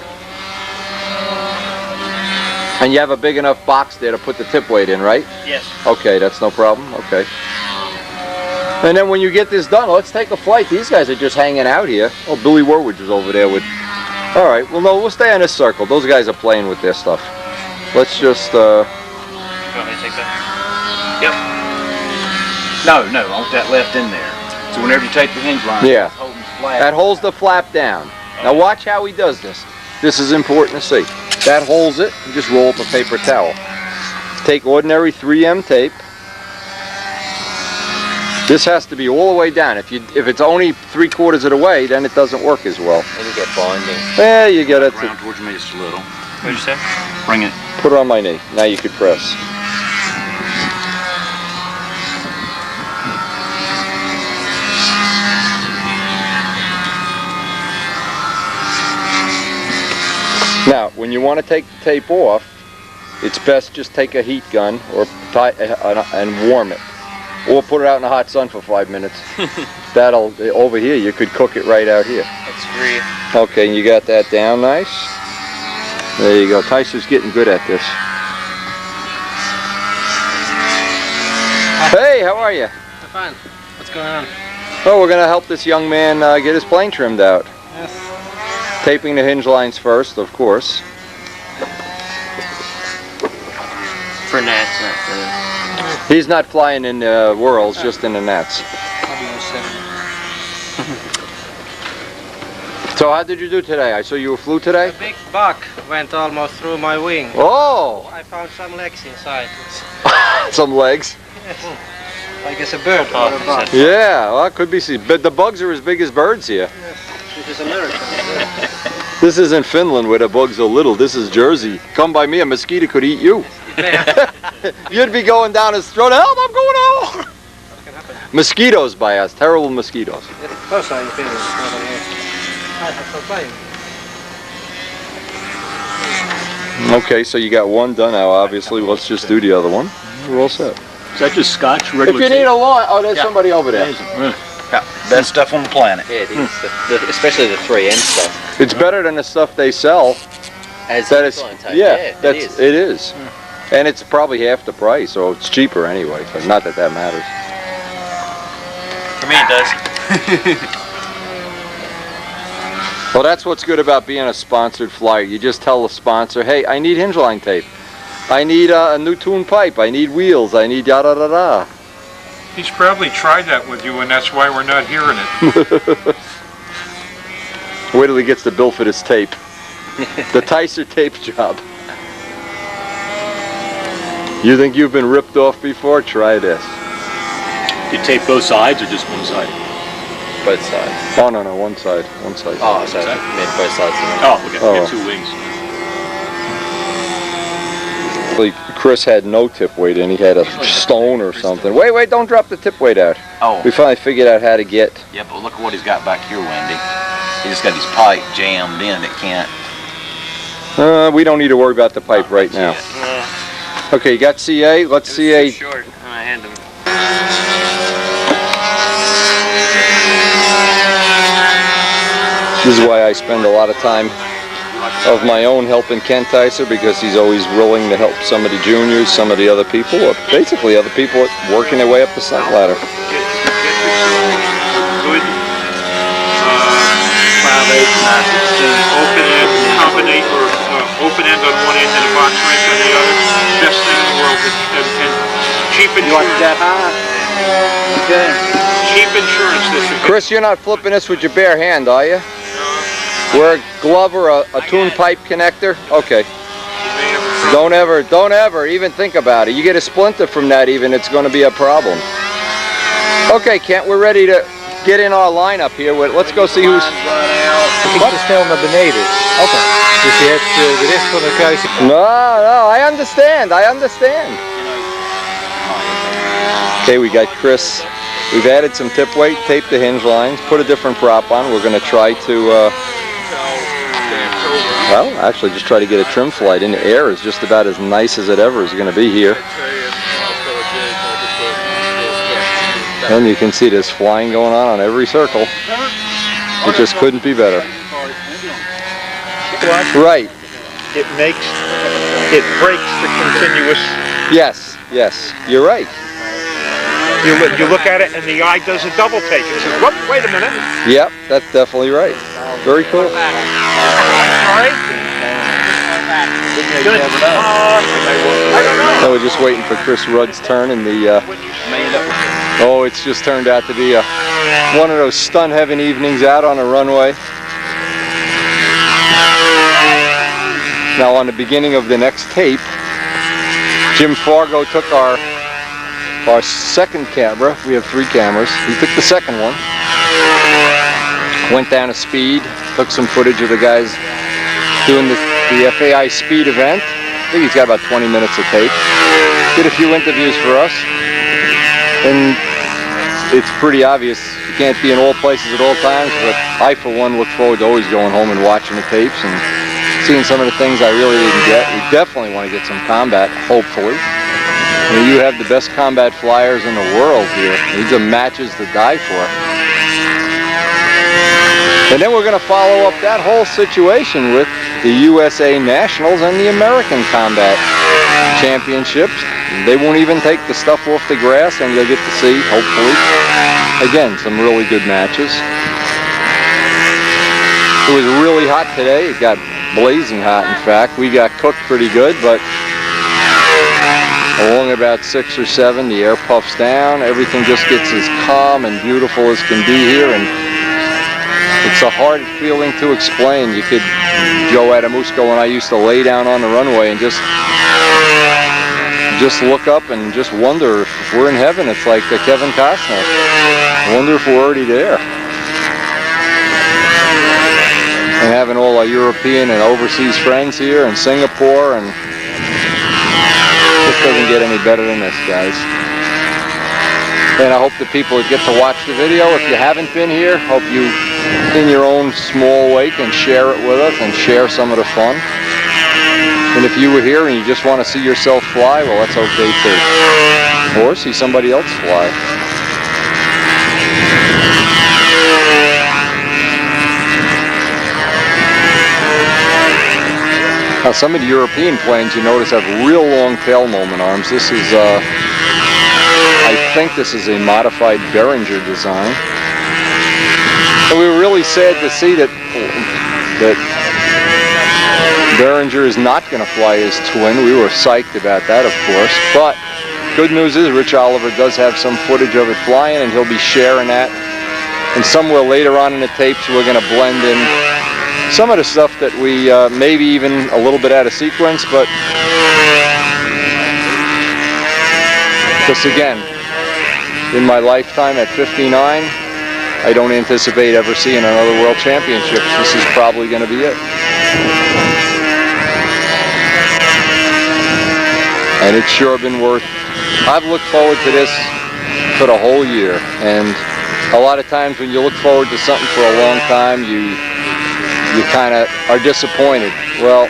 And you have a big enough box there to put the tip weight in, right? Yes. Okay, that's no problem. Okay. And then when you get this done, let's take a flight. These guys are just hanging out here. Oh, Billy Warwood is over there with... All right, well, no, we'll stay on this circle. Those guys are playing with their stuff. Let's just... You want me to take that? Yep. No, I want that left in there. So whenever you take the hinge line, Yeah. it's holding flat. That holds the flap down. Now watch how he does this. This is important to see. That holds it. You just roll up a paper towel. Take ordinary 3M tape. This has to be all the way down. If it's only 3/4 of the way, then it doesn't work as well. And you get binding. Yeah, you get it. Round towards me just a little. What'd you say? Bring it. Put it on my knee. Now you could press. Now, when you want to take the tape off, it's best just take a heat gun or and warm it. Or put it out in the hot sun for 5 minutes. That'll, over here, you could cook it right out here. That's 3. Okay, you got that down nice. There you go. Tyser's getting good at this. Hey, how are you? Fine. What's going on? Oh, we're going to help this young man get his plane trimmed out. Yes. Taping the hinge lines first, of course. For gnats, not for... He's not flying in the whirls, just in the nets. So how did you do today? I saw you flew today? A big buck went almost through my wing. Oh! I found some legs inside. Some legs? Yes. I guess a bird or a bug. Yeah, well, it could be. But the bugs are as big as birds here. Yes. This is America. This isn't Finland where the bugs are little. This is Jersey. Come by me, a mosquito could eat you. You'd be going down his throat. Help! I'm going out. Mosquitoes by us. Terrible mosquitoes. First in Finland. I have some time. Okay, so you got one done now. Obviously, let's just do the other one. We're all set. Is that just scotch? If you need a line, oh, there's somebody over there. Yeah, best stuff on the planet. Yeah, it is. Especially the 3M stuff. It's better than the stuff they sell. As That is, tape. yeah, it is. it is. And it's probably half the price, so it's cheaper anyway. But not that that matters. For me, it does. Well, that's what's good about being a sponsored flyer. You just tell the sponsor, hey, I need hinge line tape. I need a new tune pipe. I need wheels. I need da da da da. He's probably tried that with you, and that's why we're not hearing it. Wait till he gets the bill for this tape. The Tyser tape job. You think you've been ripped off before? Try this. You tape both sides or just one side? Both sides. Oh, no, one side. One side. Oh, so I meant both sides. Oh, okay. Oh. You have 2 wings. Chris had no tip weight in. He had a stone or something. Wait, don't drop the tip weight out. Oh. We finally figured out how to get. Yeah, but look at what he's got back here, Wendy. He just got his pipe jammed in. It can't. We don't need to worry about the pipe right now. Okay, you got CA? Let's CA. Short. I hand him. This is why I spend a lot of time of my own helping Ken Tyser, because he's always willing to help some of the juniors, some of the other people, or basically other people working their way up the scent ladder. Good 5/8, open end, combinate, or open end on one end and a box wrench on the other. Best thing in the world, and cheap insurance. You want that high? Okay. Cheap insurance. This is. Chris, you're not flipping this with your bare hand, are you? Wear a glove or a tune pipe connector? Okay. Don't ever even think about it. You get a splinter from that even, it's going to be a problem. Okay, Kent, we're ready to get in our lineup here. Let's go see who's... Wat snel naar beneden. Okay. Dus je hebt de rest van de kruising. No, I understand. Okay, we got Chris. We've added some tip weight, taped the hinge lines, put a different prop on. We're going to try to, well, actually just try to get a trim flight in. The air is just about as nice as it ever is going to be here. And you can see this flying going on every circle. It just couldn't be better. Right. It breaks the continuous. Yes, you're right. You look at it and the eye does a double take. It says, whoop, wait a minute. Yep, that's definitely right. Very cool. Sorry? Good. I don't know. So we're just waiting for Chris Rudd's turn in the... oh, it's just turned out to be one of those stun heaven evenings out on a runway. Now on the beginning of the next tape, Jim Fargo took our second camera. We have 3 cameras. He took the second one, went down to speed, took some footage of the guys doing the FAI speed event. I think he's got about 20 minutes of tape. Did a few interviews for us. And it's pretty obvious you can't be in all places at all times, but I for one look forward to always going home and watching the tapes and seeing some of the things I really didn't get. We definitely want to get some combat, hopefully. I mean, you have the best combat flyers in the world here. These are matches to die for. And then we're going to follow up that whole situation with the USA Nationals and the American Combat Championships. They won't even take the stuff off the grass, and you'll get to see, hopefully, again, some really good matches. It was really hot today. It got blazing hot, in fact. We got cooked pretty good, but along about 6 or 7, the air puffs down. Everything just gets as calm and beautiful as can be here, and it's a hard feeling to explain. You could, Joe Adamusco and I used to lay down on the runway and just look up and just wonder if we're in heaven. It's like Kevin Costner. I wonder if we're already there. And having all our European and overseas friends here in Singapore, and this doesn't get any better than this, guys. And I hope the people that get to watch the video, if you haven't been here, hope you, in your own small way, can share it with us and share some of the fun. And if you were here and you just want to see yourself fly, well, that's okay too. Or see somebody else fly. Now, some of the European planes, you notice, have real long tail moment arms. This is, I think this is a modified Behringer design. And we were really sad to see that Behringer is not going to fly his twin. We were psyched about that, of course. But good news is Rich Oliver does have some footage of it flying, and he'll be sharing that. And somewhere later on in the tapes, we're going to blend in some of the stuff that we maybe even a little bit out of sequence, but just again, in my lifetime at 59, I don't anticipate ever seeing another World Championships. This is probably going to be it. And it's sure been worth, I've looked forward to this for the whole year, and a lot of times when you look forward to something for a long time, you kind of are disappointed. Well,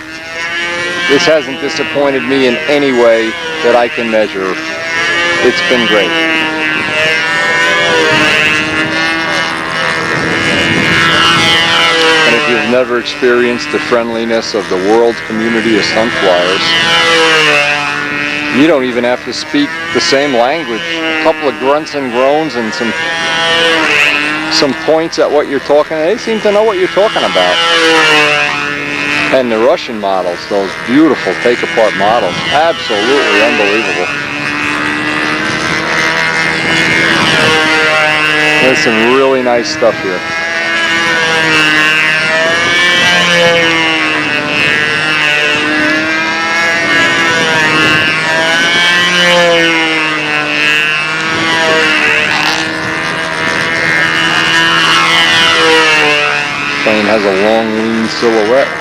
this hasn't disappointed me in any way that I can measure. It's been great. And if you've never experienced the friendliness of the world community of stunt flyers, you don't even have to speak the same language. A couple of grunts and groans and some points at what you're talking, they seem to know what you're talking about. And the Russian models, those beautiful take-apart models, absolutely unbelievable. There's some really nice stuff here. has a long, lean silhouette.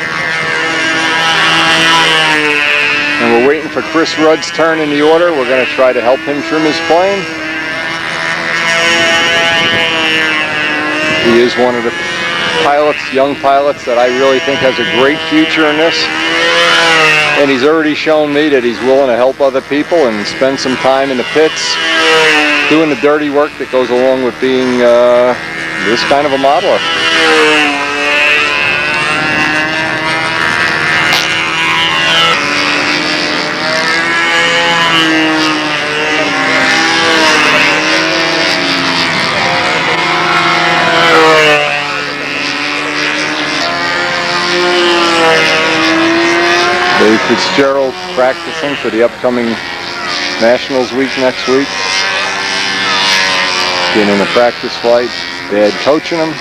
And we're waiting for Chris Rudd's turn in the order. We're going to try to help him trim his plane. He is one of the pilots, young pilots, that I really think has a great future in this. And he's already shown me that he's willing to help other people and spend some time in the pits doing the dirty work that goes along with being this kind of a modeler. Dave Fitzgerald practicing for the upcoming Nationals week next week. Getting in a practice flight. Dad coaching him.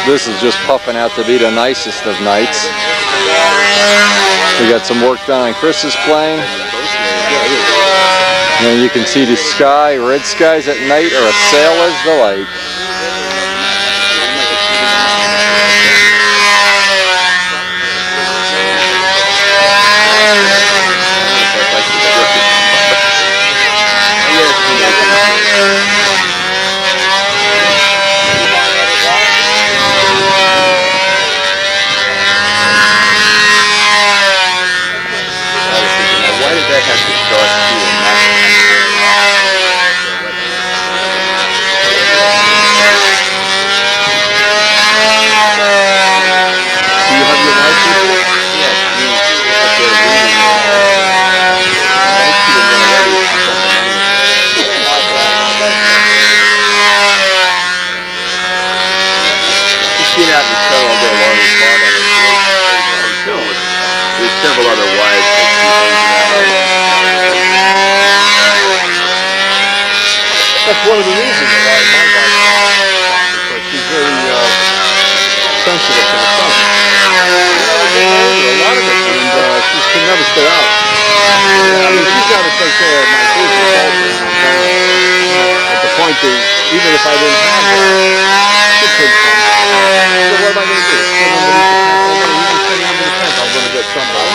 This is just puffing out to be the nicest of nights. We got some work done on Chris's plane. And you can see the sky, red skies at night are a sailor's delight. Several other wives that that's one of the reasons that my wife, because she's very sensitive to the sun. A lot of it, and she can never stay out. I mean, she's got to take care of my kids and but the point is, even if I didn't have her, she could come. So what am I going to do? Sit underneath the tent? I'm sitting under the tent. I'm going to get somebody.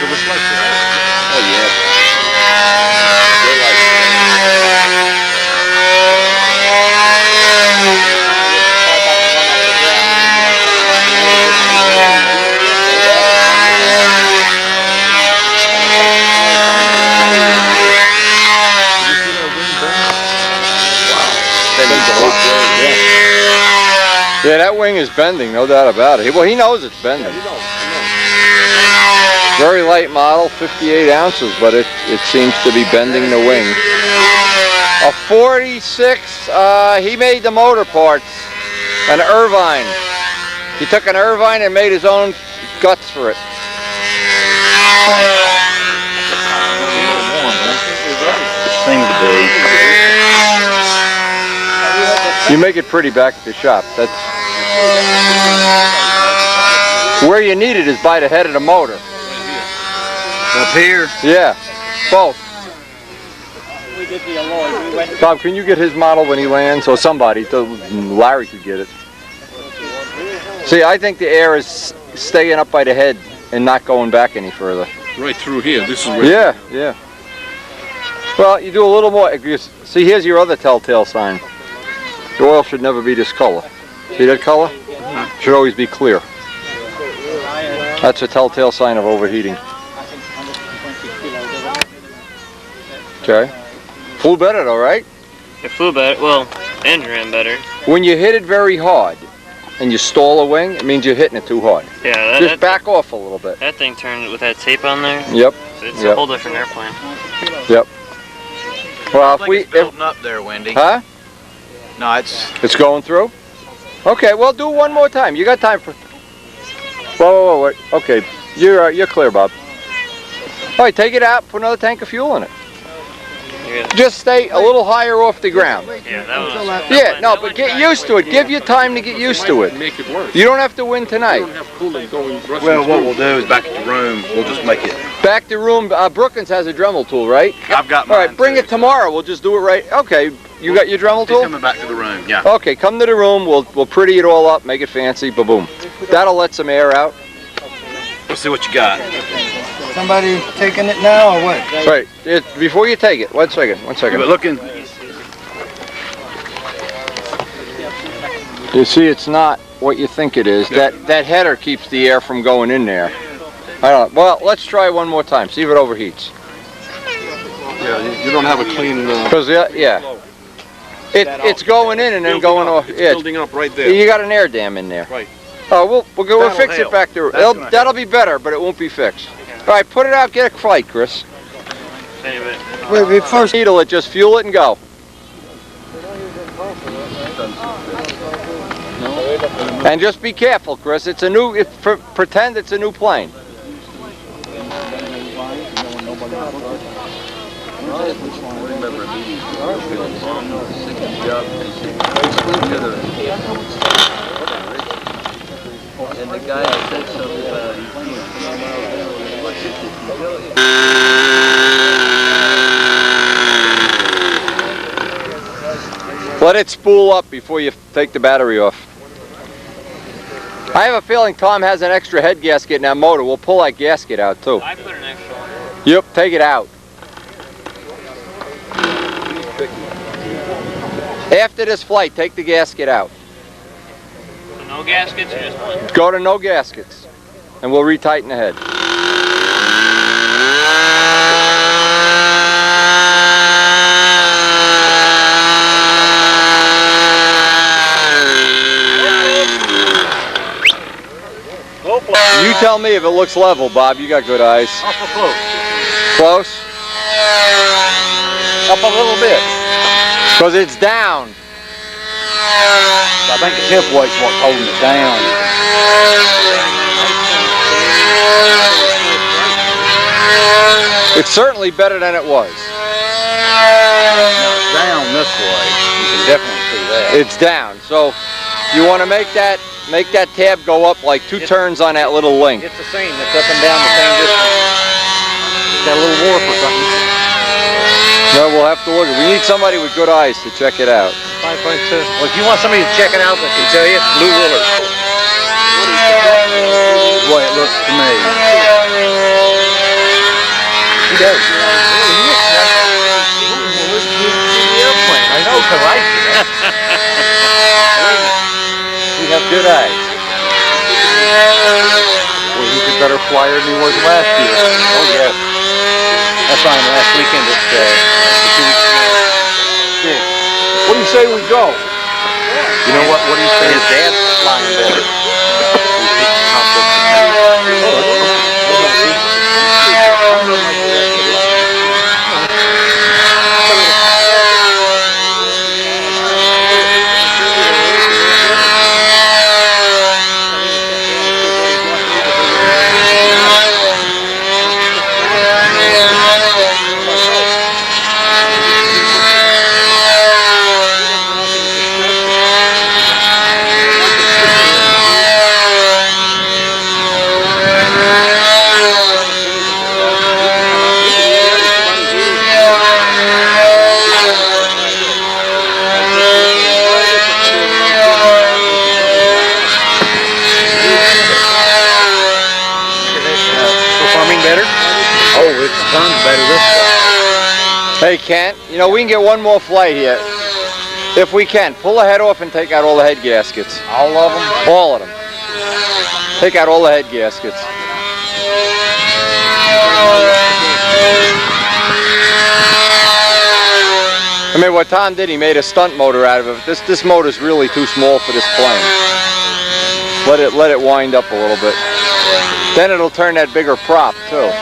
The reflection. Oh, yeah. Yeah, that wing is bending, no doubt about it. Well, he knows it's bending. Very light model, 58 ounces, but it seems to be bending the wing. A 46, he made the motor parts, an Irvine. He took an Irvine and made his own guts for it. Seems to be. You make it pretty back at the shop. That's where you need it, is by the head of the motor. Up here? Yeah, both. Bob, can you get his model when he lands? Or somebody, so Larry could get it. See, I think the air is staying up by the head and not going back any further. right through here. This is where. Yeah, yeah. Well, you do a little more. See, here's your other telltale sign. The oil should never be this color. See that color? Should always be clear. That's a telltale sign of overheating. Okay. Flew better though, right? It flew better. Well, and ran better. When you hit it very hard and you stall a wing, it means you're hitting it too hard. Yeah. Just back off a little bit. That thing turned with that tape on there. Yep. It's a whole different airplane. Yep. Well, if it's building up there, Wendy. Huh? No, it's going through? Okay, well, do it one more time. You got time for... Whoa, wait. Okay, you're clear, Bob. All right, take it out, put another tank of fuel in it. Just stay a little higher off the ground. Yeah, that was... Yeah, no, but get used to it. Give you time to get used to it. Make it worse. You don't have to win tonight. You don't have coolant going. Well, what we'll do is back at the room, we'll just make it. Back to room. Brookins has a Dremel tool, right? I've got mine. All right, bring it tomorrow. We'll just do it right. Okay, you got your Dremel tool? He's coming back to the room, yeah. Okay, come to the room. We'll pretty it all up, make it fancy. Ba-boom. That'll let some air out. Let's see what you got. Somebody taking it now or what? Right. Before you take it, one second. But looking. You see, it's not what you think it is. That header keeps the air from going in there. I don't. Well, let's try one more time. See if it overheats. Yeah, you don't have a clean. Because yeah. It's going in and then going off. It's building up right there. You got an air dam in there. Right. Oh, we'll fix it back there. That'll be better, but it won't be fixed. All right, put it out. Get a flight, Chris. Wait, we first needle it. Just fuel it and go. And just be careful, Chris. It's a new. Pretend it's a new plane. And the guy said something about Let it spool up before you take the battery off. I have a feeling Tom has an extra head gasket in that motor. We'll pull that gasket out too. I put an extra one. Yep, take it out. After this flight, take the gasket out. So no gaskets or just one? Go to no gaskets, and we'll retighten the head. You tell me if it looks level, Bob. You got good eyes. Awful close. Close? Up a little bit. Because it's down. I think the tip weight's what's holding it down. It's certainly better than it was. Now it's down this way. You can definitely see that. It's down. So you want to make that tab go up like two turns on that little link. It's the same. It's up and down the same distance. It's got a little warp or something. No, we'll have to look. We need somebody with good eyes to check it out. 5.2. Well, if you want somebody to check it out that can tell you, Lou Willard. That's the way it looks to me. He does. I know, because I see that. We have good eyes. Well, he's a better flyer than he was last year. Oh, yes. I saw him last weekend at 2 weeks ago. Yeah. What do you say we go? You know what do you say? His dad's flying better. Hey, Kent, you know, we can get one more flight here. If we can, pull the head off and take out all the head gaskets. All of them? All of them. Take out all the head gaskets. I mean, what Tom did, he made a stunt motor out of it. This motor's really too small for this plane. Let it wind up a little bit. Then it'll turn that bigger prop too.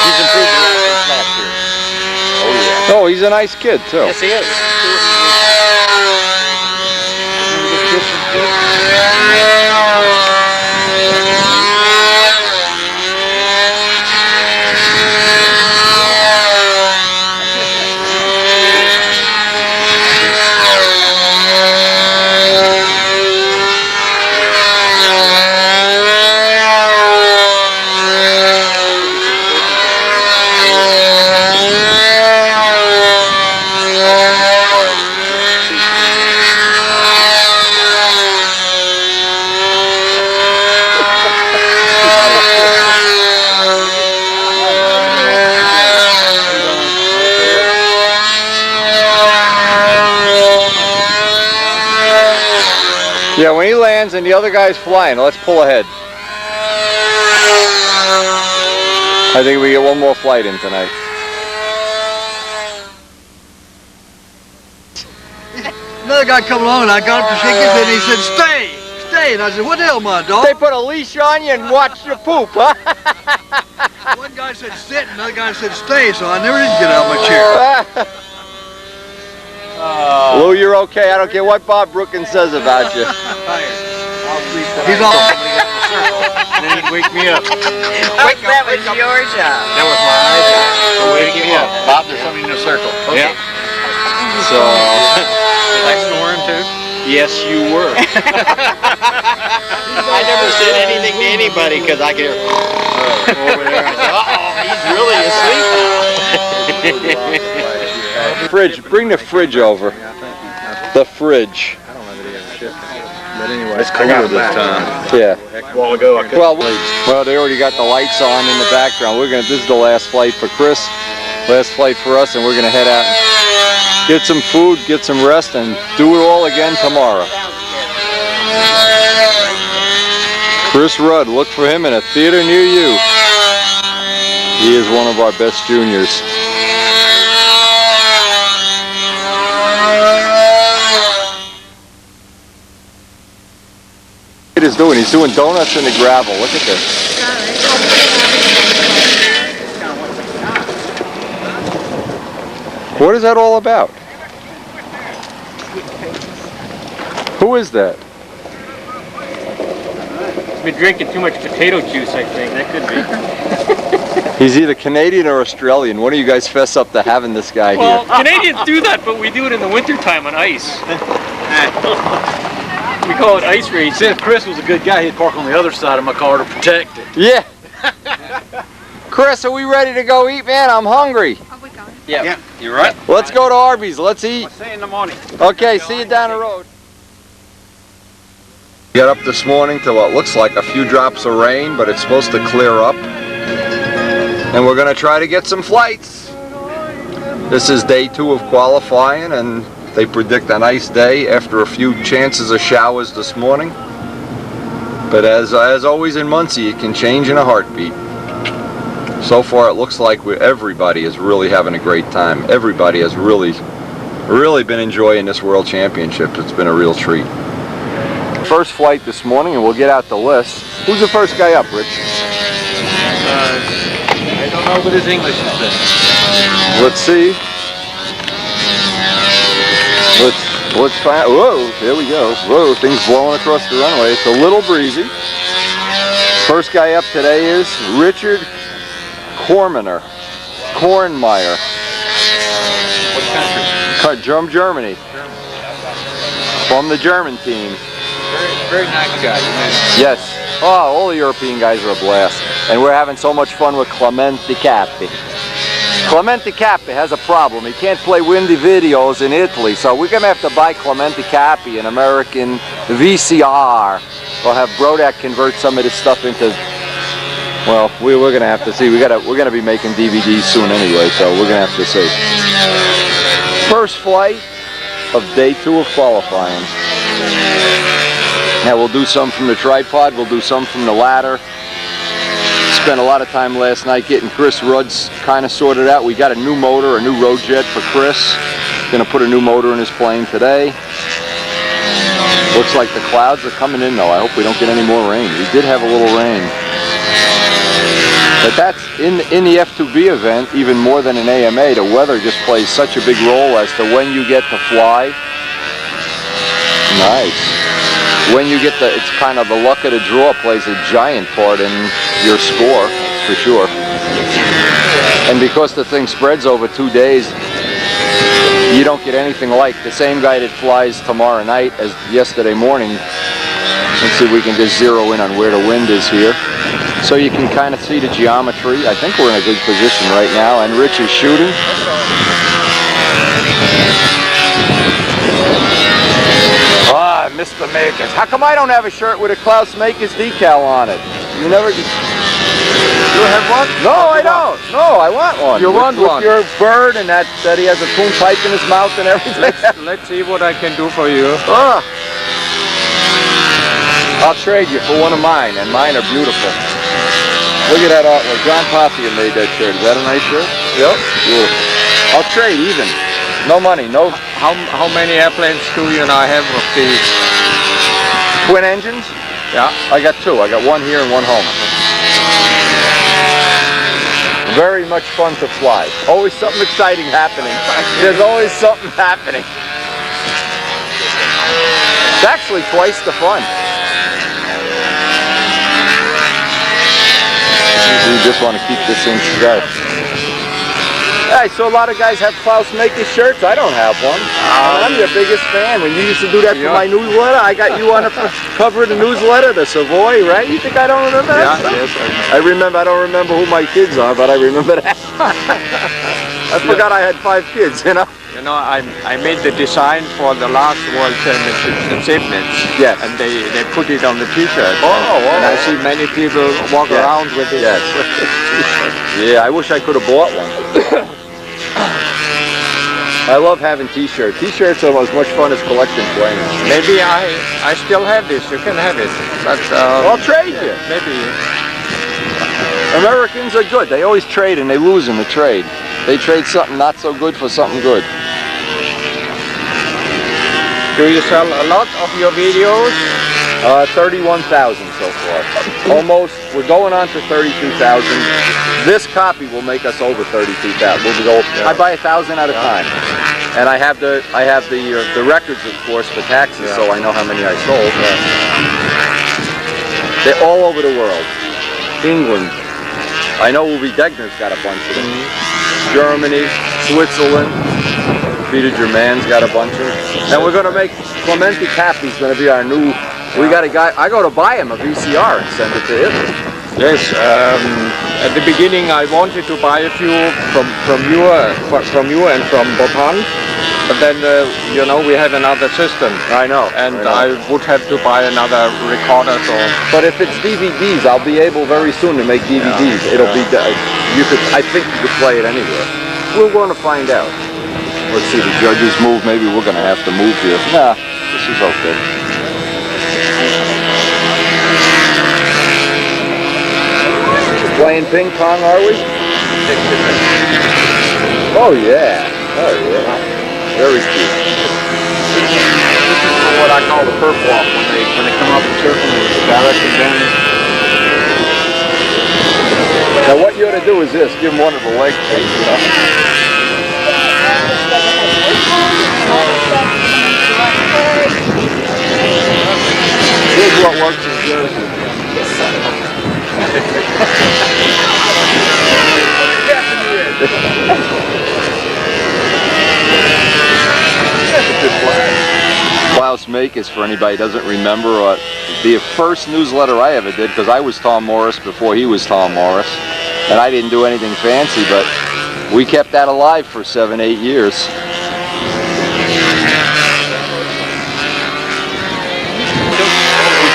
He's improved a lot since last year. Oh yeah. Oh, he's a nice kid too. Yes, he is. Yeah, when he lands and the other guy's flying, let's pull ahead. I think we get one more flight in tonight. Another guy come along and I got up to shake his hand and he said, stay, stay. And I said, what the hell, my dog? They put a leash on you and watch you poop, huh? One guy said sit and another guy said stay, so I never did get out of my chair. Lou, you're okay. I don't care what Bob Brookins says about you. He's all... Then he'd wake me up. That was your job. That was my job. So wake me up. Bob, there's something in the circle. Okay. Yeah. So... Was I snoring too? Yes, you were. I never said anything to anybody because I could hear over there. I said, uh-oh, he's really asleep. Fridge, bring the fridge over. The fridge. But anyway, it's cooler this time. Yeah. A while ago, I couldn't. Well, they already got the lights on in the background. This is the last flight for Chris, last flight for us, and we're gonna head out, and get some food, get some rest, and do it all again tomorrow. Chris Rudd, look for him in a theater near you. He is one of our best juniors. He's doing donuts in the gravel. Look at this. What is that all about? Who is that? He's been drinking too much potato juice, I think. That could be. He's either Canadian or Australian. One of you guys fess up to having this guy Well, here. Canadians do that, but we do it in the wintertime on ice. We call it ice racing. See, if Chris was a good guy, he'd park on the other side of my car to protect it. Yeah. Chris, are we ready to go eat, man? I'm hungry. Yeah, you're right. Let's go to Arby's. Let's eat. I'll see you in the morning. Okay, see you down the road. Got up this morning to what looks like a few drops of rain, but it's supposed to clear up. And we're going to try to get some flights. This is day 2 of qualifying, and they predict a nice day after a few chances of showers this morning. But as always in Muncie, it can change in a heartbeat. So far it looks like everybody is really having a great time. Everybody has really been enjoying this World Championship. It's been a real treat. First flight this morning, and we'll get out the list. Who's the first guy up, Rich? I don't know, but his English is good. Let's see. Let's find. Whoa, there we go. Whoa, things blowing across the runway. It's a little breezy. First guy up today is Richard Kornmeyer. What country? From Germany. From the German team. Very nice guy. Yes. Oh, all the European guys are a blast. And we're having so much fun with Clement Di Capi. Clemente Capi has a problem. He can't play windy videos in Italy, so we're gonna have to buy Clemente Capi, an American VCR. We'll have Brodak convert some of this stuff into. Well, we're gonna have to see. We're gonna be making DVDs soon anyway, so we're gonna have to see. First flight of day 2 of qualifying. Now we'll do some from the tripod. We'll do some from the ladder. Spent a lot of time last night getting Chris Rudd's kind of sorted out. We got a new motor, a new road jet for Chris. Gonna put a new motor in his plane today. Looks like the clouds are coming in though. I hope we don't get any more rain. We did have a little rain. But that's in the F2B event, even more than an AMA, the weather just plays such a big role as to when you get to fly. Nice. When you get it's kind of the luck of the draw plays a giant part in your score, for sure. And because the thing spreads over 2 days, you don't get anything like the same guy that flies tomorrow night as yesterday morning. Let's see if we can just zero in on where the wind is here. So you can kind of see the geometry. I think we're in a good position right now, and Rich is shooting. Ah, Mr. Makers. How come I don't have a shirt with a Klaus Makers decal on it? You never... You have one? No, I don't. No, I want one. You want one? With your bird and that he has a coon pipe in his mouth and everything. Let's see what I can do for you. Ah. I'll trade you for one of mine, and mine are beautiful. Look at that artwork. John Papia made that shirt. Is that a nice shirt? Yep. Beautiful. I'll trade even. No money, no... How many airplanes do you now have of these? Twin engines? Yeah. I got 2. I got one here and one home. Very much fun to fly. Always something exciting happening. There's always something happening. It's actually twice the fun. We just want to keep this in together. I saw a lot of guys have Klaus Makers shirts. I don't have one. I'm your biggest fan. When you used to do that for my newsletter, I got you on the cover of the newsletter, the Savoy, right? You think I don't remember that? Yeah, yes. I remember. I don't remember who my kids are, but I remember that. I forgot I had 5 kids, you know? You know, I made the design for the last World Championship in Sydney. Yes. And they put it on the t-shirt. And I see many people walk around with it. Yes. Yeah, I wish I could have bought one. I love having t-shirts. T-shirts are as much fun as collecting planes. Maybe I still have this. You can have it. But I'll trade you. Maybe. Americans are good. They always trade and they lose in the trade. They trade something not so good for something good. Do you sell a lot of your videos? 31,000 so far. Almost. We're going on to 32,000. This copy will make us over 32,000. I buy 1,000 at a time, and I have the records, of course, for taxes, so I know how many I sold. They're all over the world. England. I know Uwe Degner's got a bunch of them. Germany, Switzerland. Peter Germain's got a bunch of them. And we're going to make Clemente Capi's going to be our new. We got a guy. I go to buy him a VCR and send it to Italy. Yes. At the beginning, I wanted to buy a few from you and from Bob Hunt, but then you know, we have another system. I know. And I would have to buy another recorder. So. But if it's DVDs, I'll be able very soon to make DVDs. It'll be. I think you could play it anywhere. We're going to find out. Let's see. The judges move. Maybe we're going to have to move here. Nah, this is okay. Playing ping pong, are we? Oh yeah. Oh yeah. Very cute. This is what I call the perp walk when they come up the circle and direct advantage. Now what you ought to do is this, give them one of the leg takes, you know? Here's what works in Jersey. Klaus Makers, for anybody who doesn't remember, the first newsletter I ever did, because I was Tom Morris before he was Tom Morris, and I didn't do anything fancy, but We kept that alive for 7, 8 years. We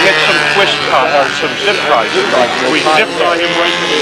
get some twist or some zip ties. We zip tie him right to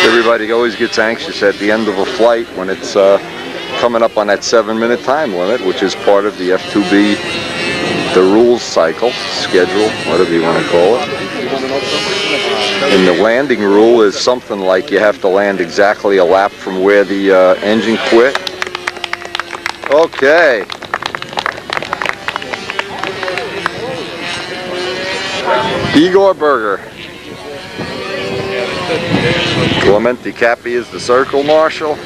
Everybody always gets anxious at the end of a flight when it's coming up on that 7-minute time limit, which is part of the F2B, the rules cycle, schedule, whatever you want to call it. And the landing rule is something like you have to land exactly a lap from where the engine quit. Okay. Igor Berger. Clementi Cappy is the circle marshal.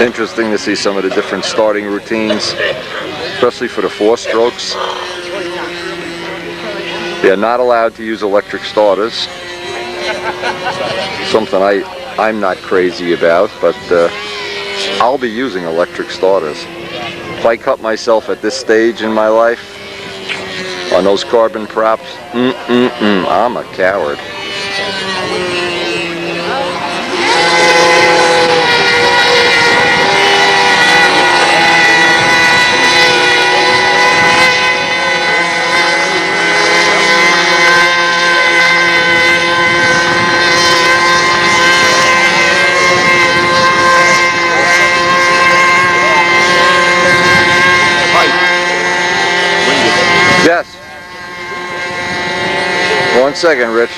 Interesting to see some of the different starting routines, especially for the 4-strokes. They are not allowed to use electric starters. Something I'm not crazy about, but I'll be using electric starters. If I cut myself at this stage in my life on those carbon props, I'm a coward. Yes. 1 second, Rich.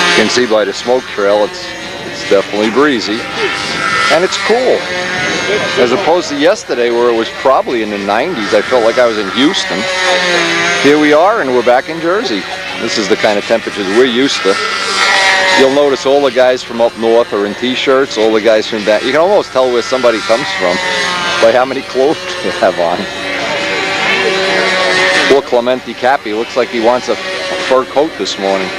You can see by the smoke trail it's definitely breezy, and it's cool. As opposed to yesterday where it was probably in the 90s, I felt like I was in Houston. Here we are and we're back in Jersey. This is the kind of temperatures we're used to. You'll notice all the guys from up north are in t-shirts, all the guys from back. You can almost tell where somebody comes from by how many clothes they have on. Poor Clementi Cappy looks like he wants a fur coat this morning.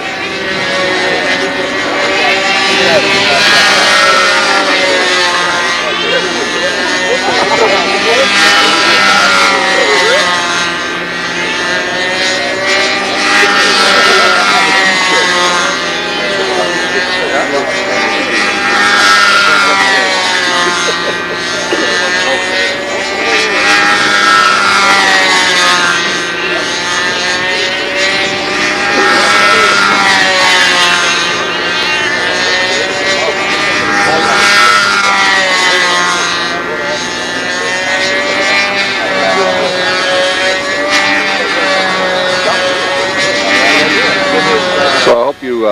So I hope you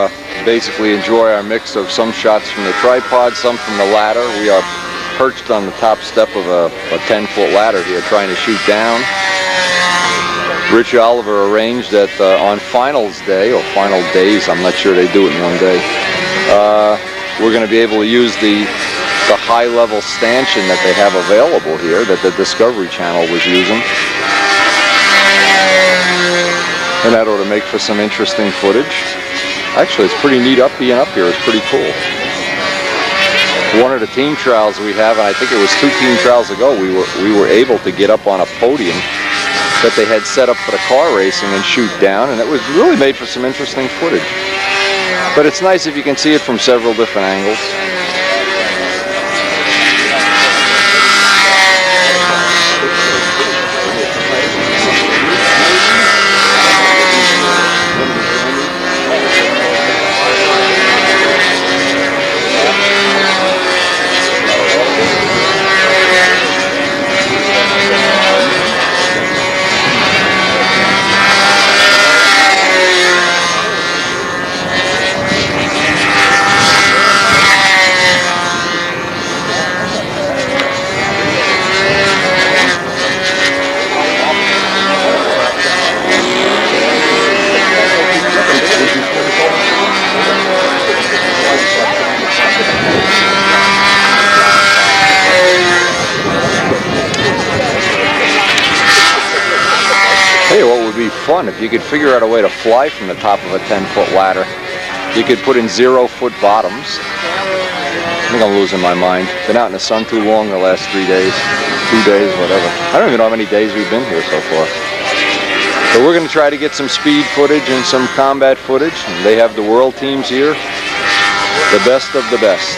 basically enjoy our mix of some shots from the tripod, some from the ladder. We are perched on the top step of a 10-foot ladder here trying to shoot down. Richie Oliver arranged that on finals day, or final days, I'm not sure they do it in one day, we're going to be able to use the high-level stanchion that they have available here that the Discovery Channel was using. And that ought to make for some interesting footage. Actually, it's pretty neat being up here. It's pretty cool. One of the team trials we have, and I think it was 2 team trials ago, we were able to get up on a podium that they had set up for the car racing and shoot down, and it was really made for some interesting footage. But it's nice if you can see it from several different angles. fun. If you could figure out a way to fly from the top of a 10-foot ladder, you could put in 0-foot bottoms. I think I'm losing my mind. Been out in the sun too long the last 3 days, 2 days, whatever. I don't even know how many days we've been here so far. So we're going to try to get some speed footage and some combat footage. And they have the world teams here, the best of the best.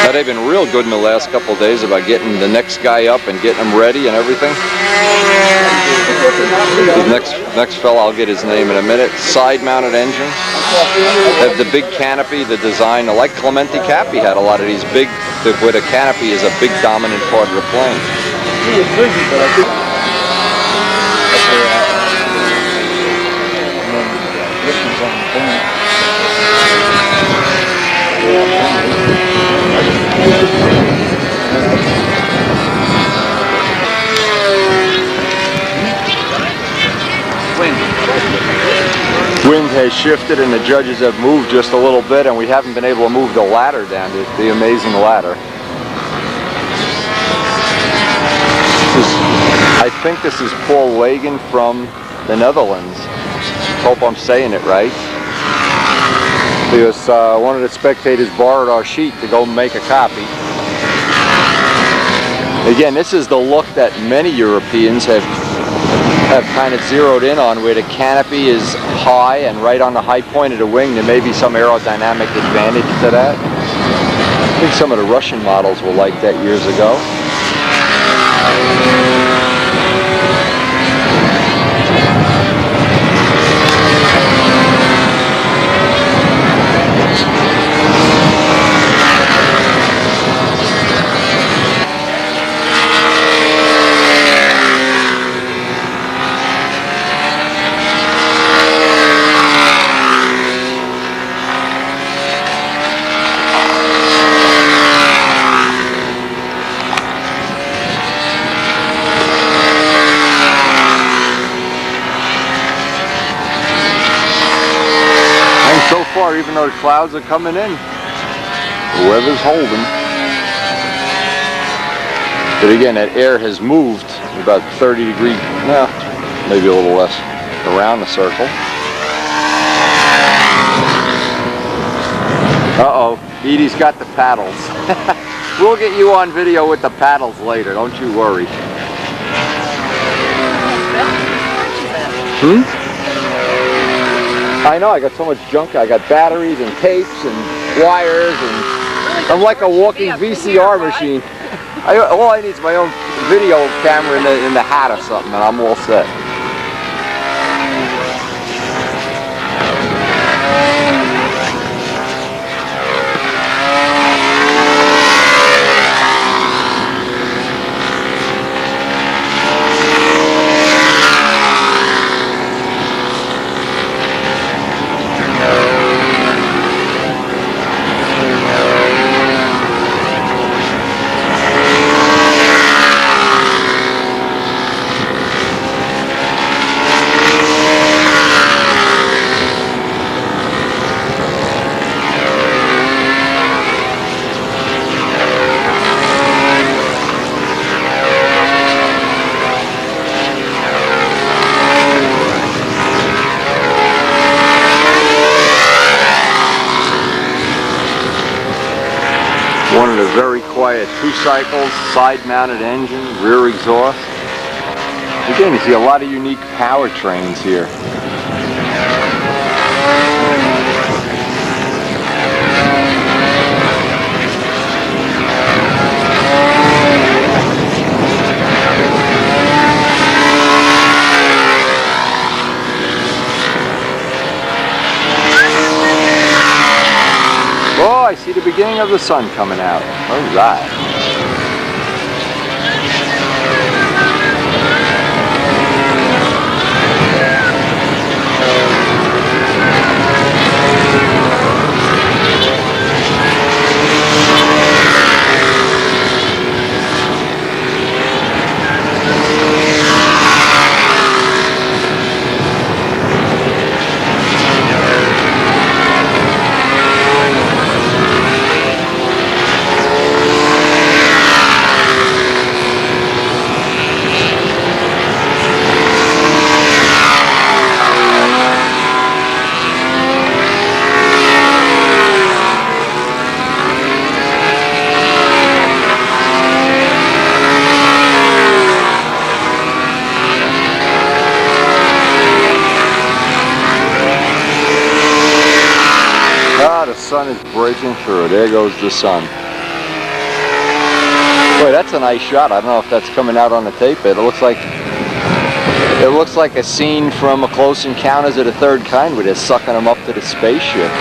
Now they've been real good in the last couple of days about getting the next guy up and getting him ready and everything. The next fella, I'll get his name in a minute. Side-mounted engine. They have the big canopy, the design, like Clemente Capi had a lot of these big, where the canopy is a big dominant part of the plane. Wind has shifted and the judges have moved just a little bit, and we haven't been able to move the ladder down, the amazing ladder. I think this is Paul Reagan from the Netherlands. Hope I'm saying it right. Because one of the spectators borrowed our sheet to go make a copy. Again, this is the look that many Europeans have kind of zeroed in on, where the canopy is high and right on the high point of the wing. There may be some aerodynamic advantage to that. I think some of the Russian models were like that years ago. So far, even though the clouds are coming in, the weather's holding. But again, that air has moved about 30 degrees, no, maybe a little less, around the circle. Uh-oh, Edie's got the paddles. We'll get you on video with the paddles later, don't you worry. I know, I got so much junk. I got batteries and tapes and wires, and I'm like a walking VCR machine. All I need is my own video camera in the hat or something, and I'm all set. One of the very quiet 2 cycles, side-mounted engine, rear exhaust. Again, you see a lot of unique powertrains here. beginning of the sun coming out. All right. Ah, the sun is breaking through. There goes the sun. Boy, that's a nice shot. I don't know if that's coming out on the tape. It looks like a scene from A Close Encounters of the Third Kind, where they're sucking them up to the spaceship.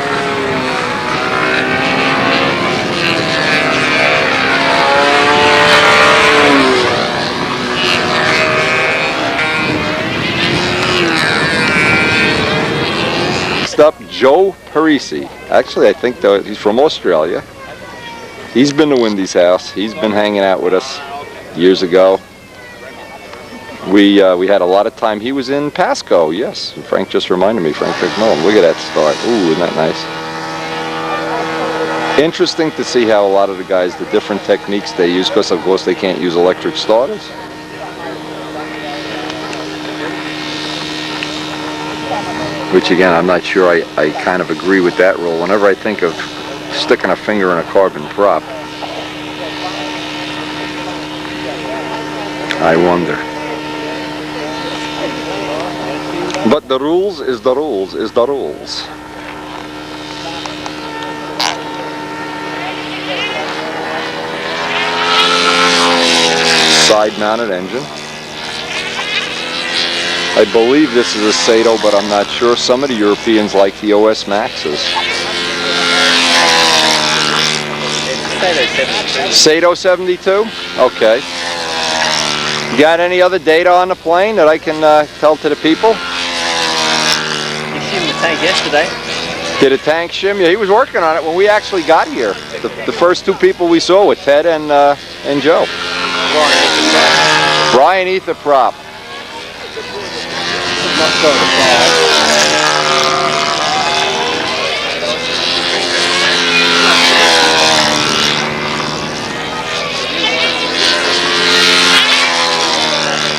Up Joe Parisi. Actually, I think he's from Australia. He's been to Wendy's house. He's been hanging out with us years ago. We had a lot of time. He was in Pasco, yes. Frank just reminded me, Frank McMillan. Look at that start. Ooh, isn't that nice? Interesting to see how a lot of the guys, the different techniques they use, because of course they can't use electric starters. Which again, I'm not sure I kind of agree with that rule. Whenever I think of sticking a finger in a carbon prop, I wonder. But the rules is the rules is the rules. Side-mounted engine. I believe this is a Sato, but I'm not sure. Some of the Europeans like the OS Maxes. Sato 72? Okay. You got any other data on the plane that I can tell to the people? You shimmed the tank yesterday. Did a tank shim? Yeah, he was working on it when we actually got here. The first two people we saw were Ted and Joe. Brian Ether Prop.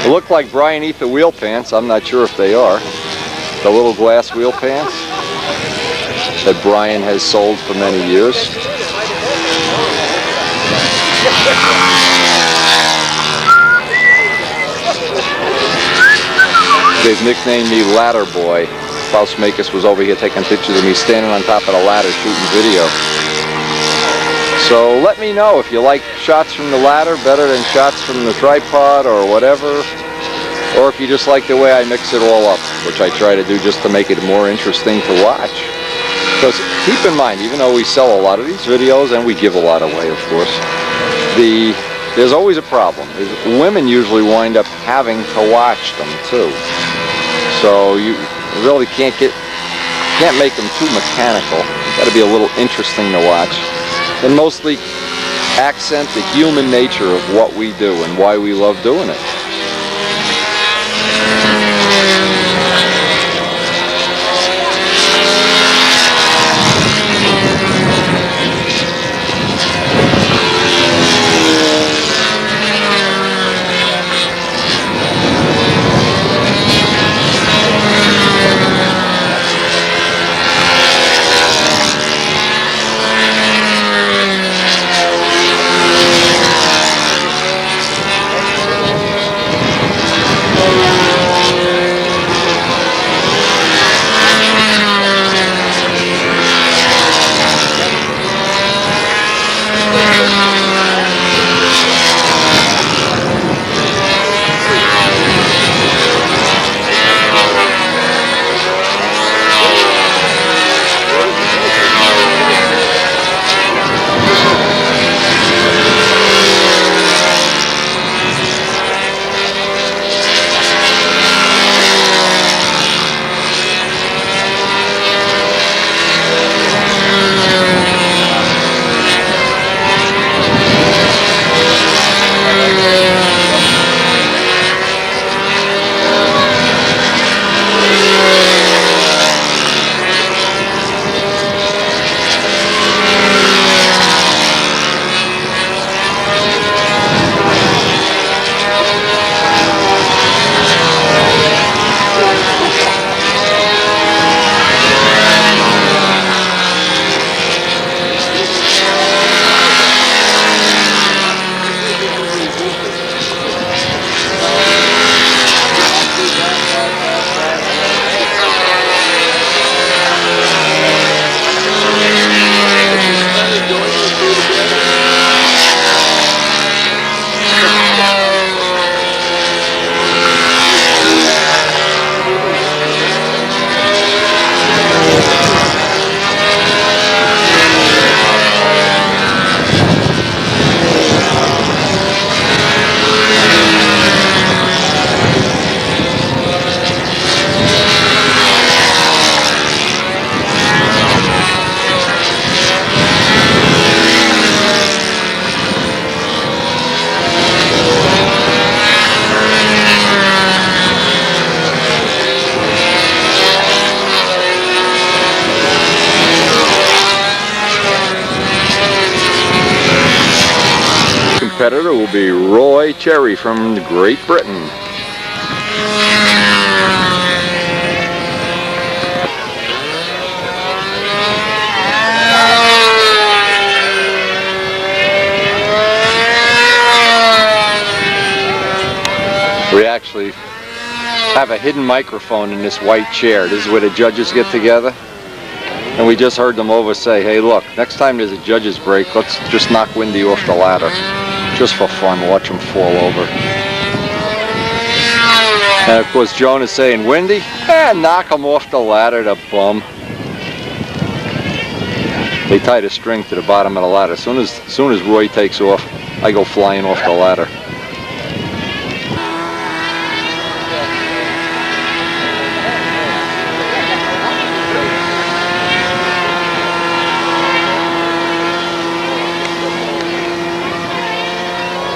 It looked like Brian Ether wheel pants. I'm not sure if they are. The little glass wheel pants that Brian has sold for many years. They've nicknamed me Ladder Boy. Klaus Makis was over here taking pictures of me standing on top of the ladder shooting video. So let me know if you like shots from the ladder better than shots from the tripod or whatever, or if you just like the way I mix it all up, which I try to do just to make it more interesting to watch. Because keep in mind, even though we sell a lot of these videos and we give a lot away, of course, there's always a problem. Women usually wind up having to watch them too. So you really can't make them too mechanical. It's got to be a little interesting to watch. And mostly accent the human nature of what we do and why we love doing it. competitor will be Roy Cherry from Great Britain. We actually have a hidden microphone in this white chair. This is where the judges get together. And we just heard them over say, hey look, next time there's a judges break, let's just knock Windy off the ladder. Just for fun, watch him fall over. And of course Joan is saying, Windy, knock him off the ladder, the bum. They tied a string to the bottom of the ladder. As soon as Roy takes off, I go flying off the ladder.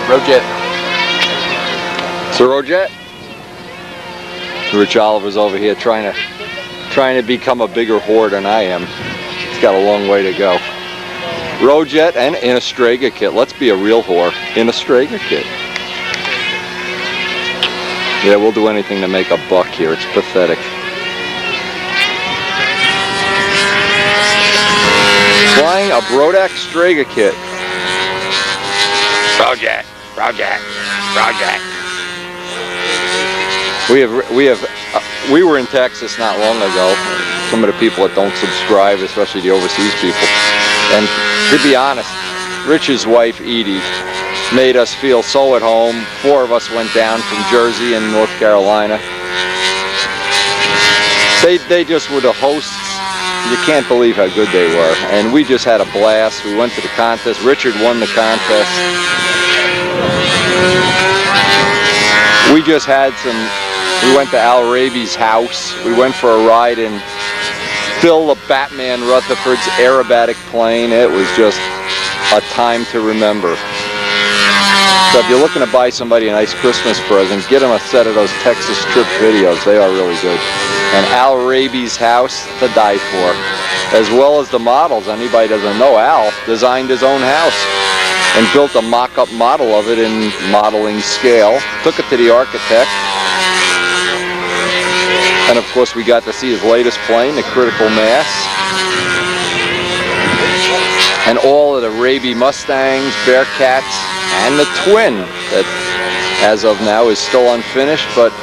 Rojet. Sir Rojet? Rich Oliver's over here trying to become a bigger whore than I am. He's got a long way to go. Rojet and in a Strega kit. Let's be a real whore in a Strega kit. Yeah, we'll do anything to make a buck here. It's pathetic. Flying a Brodak Strega kit. Rojet. Rojet. Rojet. We were in Texas not long ago. Some of the people that don't subscribe, especially the overseas people. And to be honest, Rich's wife Edie made us feel so at home. 4 of us went down from Jersey and North Carolina. They just were the hosts. You can't believe how good they were. And we just had a blast. We went to the contest. Richard won the contest. We just had we went to Al Raby's house. We went for a ride in Phil the Batman Rutherford's aerobatic plane. It was just a time to remember. So if you're looking to buy somebody a nice Christmas present, get them a set of those Texas trip videos. They are really good. And Al Raby's house to die for. As well as the models. Anybody doesn't know, Al designed his own house and built a mock-up model of it in modeling scale. Took it to the architect. And of course we got to see his latest plane, the Critical Mass. And all of the Raby Mustangs, Bearcats, and the Twin that as of now is still unfinished, but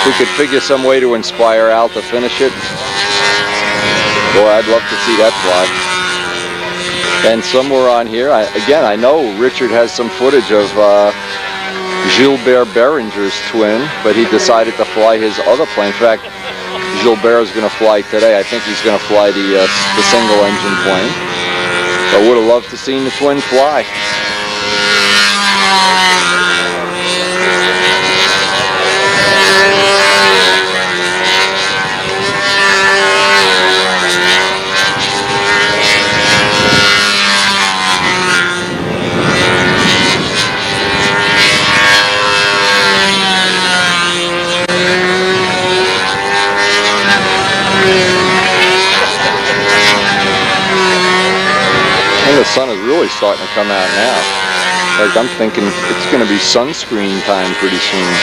we could figure some way to inspire Al to finish it. Boy, I'd love to see that fly. And somewhere on here, I know Richard has some footage of Gilbert Beringer's twin, but he decided to fly his other plane. In fact, Gilbert is going to fly today. I think he's going to fly the single-engine plane. But would have loved to seen the twin fly. The sun is really starting to come out now. Like I'm thinking it's going to be sunscreen time pretty soon.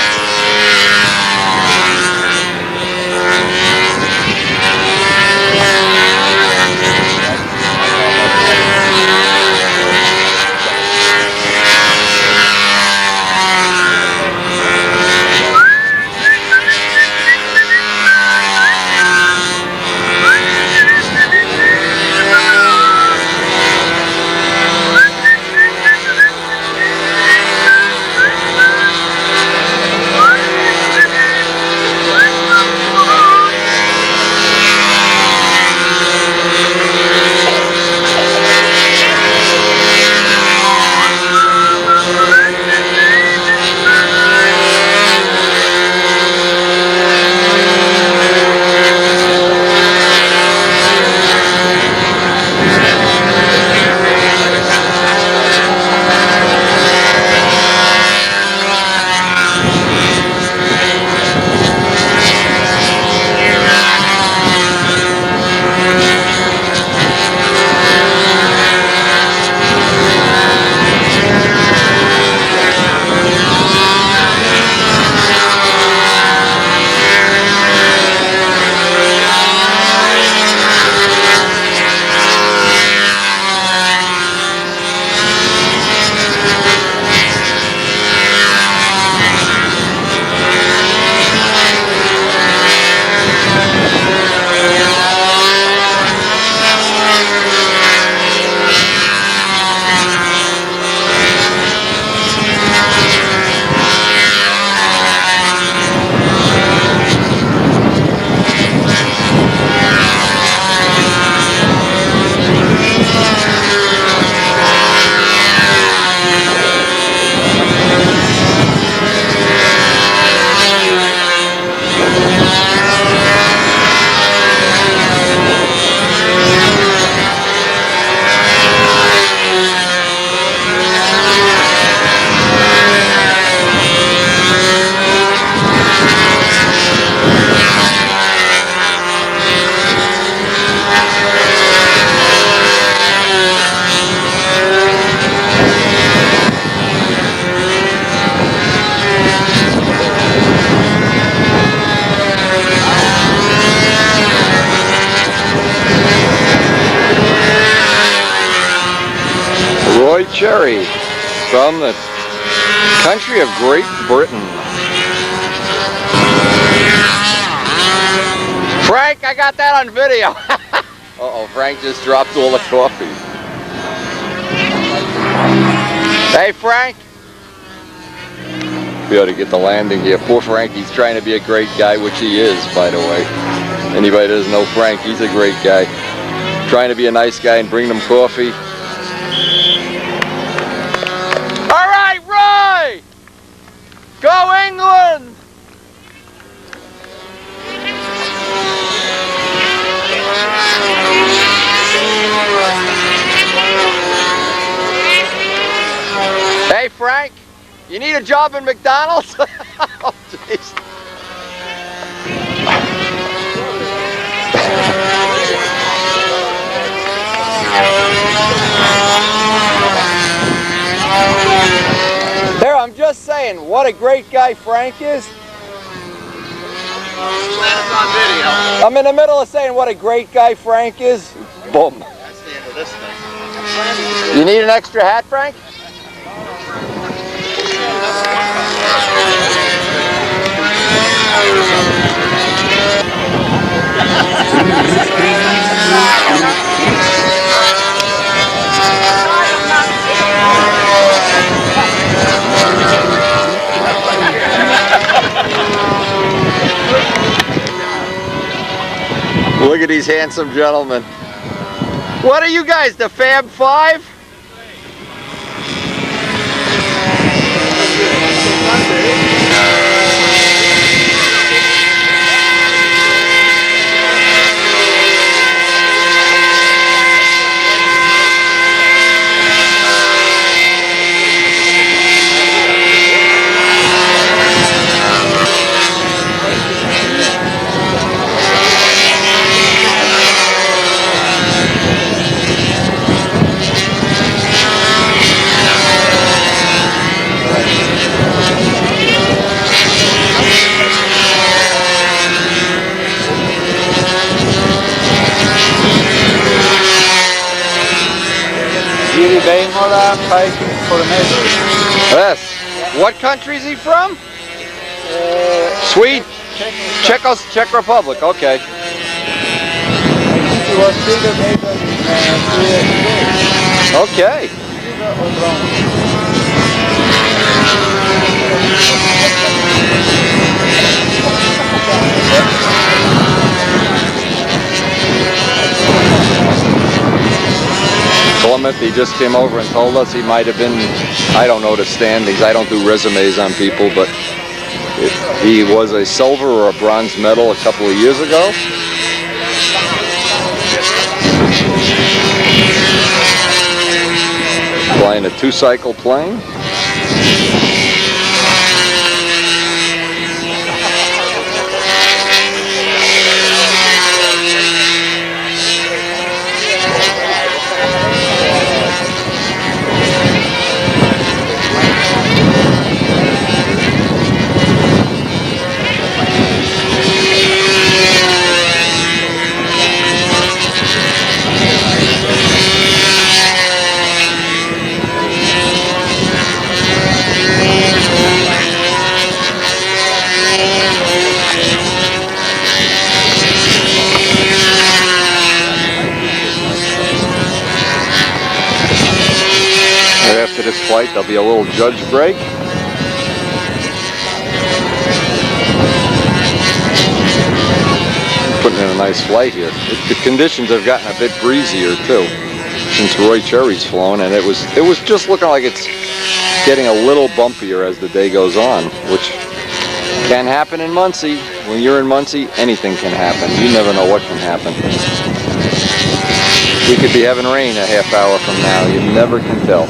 Roy Cherry from the country of Great Britain. Frank, I got that on video. Uh-oh, Frank just dropped all the coffee. Hey, Frank. We ought to get the landing here. Poor Frank, he's trying to be a great guy, which he is, by the way. Anybody that doesn't know Frank, he's a great guy. Trying to be a nice guy and bring them coffee. All right, Roy! Go England! Hey, Frank, you need a job in McDonald's? Oh, jeez. There, I'm just saying, what a great guy Frank is. I'm in the middle of saying what a great guy Frank is. Boom. That's the end of this thing. You need an extra hat, Frank? Look at these handsome gentlemen. What are you guys, the Fab Five? Yes. What country is he from? Sweden. Czech Republic. Okay. Okay. Clement, he just came over and told us he might have been, I don't know the standings, I don't do resumes on people, but he was a silver or a bronze medal a couple of years ago. Flying a two-cycle plane. After this flight, there'll be a little judge break. Putting in a nice flight here. The conditions have gotten a bit breezier too since Roy Cherry's flown, and it was just looking like it's getting a little bumpier as the day goes on, which can happen in Muncie. When you're in Muncie, anything can happen. You never know what can happen. We could be having rain a half hour from now. You never can tell.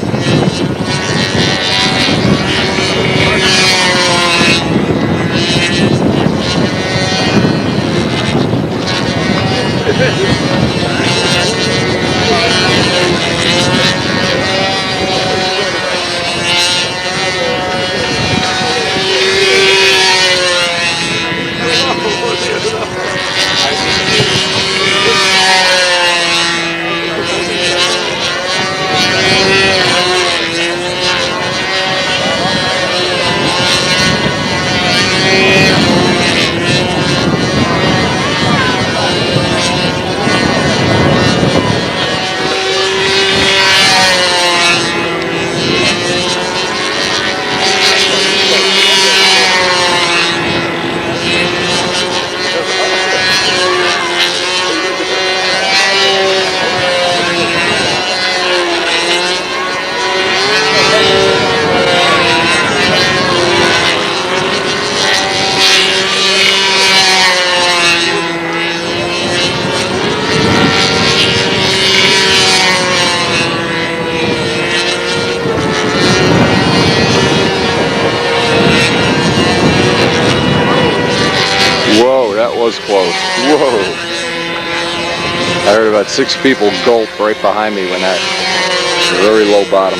close. Whoa. I heard about 6 people gulp right behind me when that very low bottom.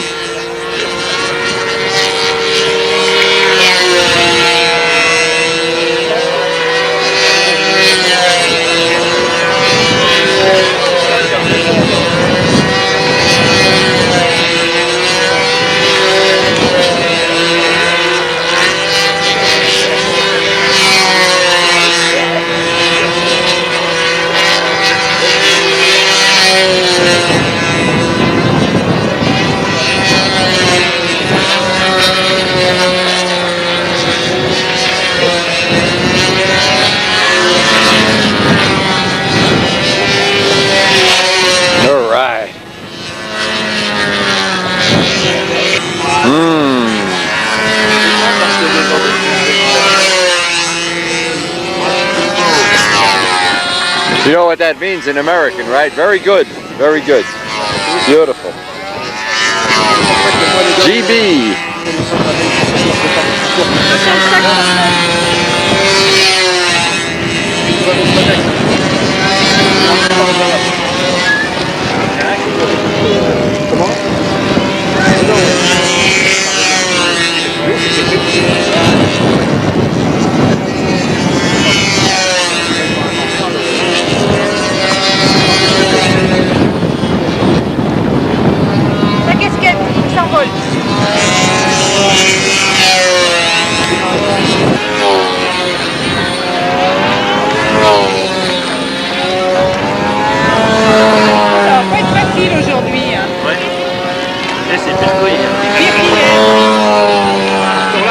All right. You know what that means in American, right? Very good. Very good. Beautiful. GB. La casquette, il s'envole. Ça va pas être facile aujourd'hui. Hein. Ouais. Et c'est percouille.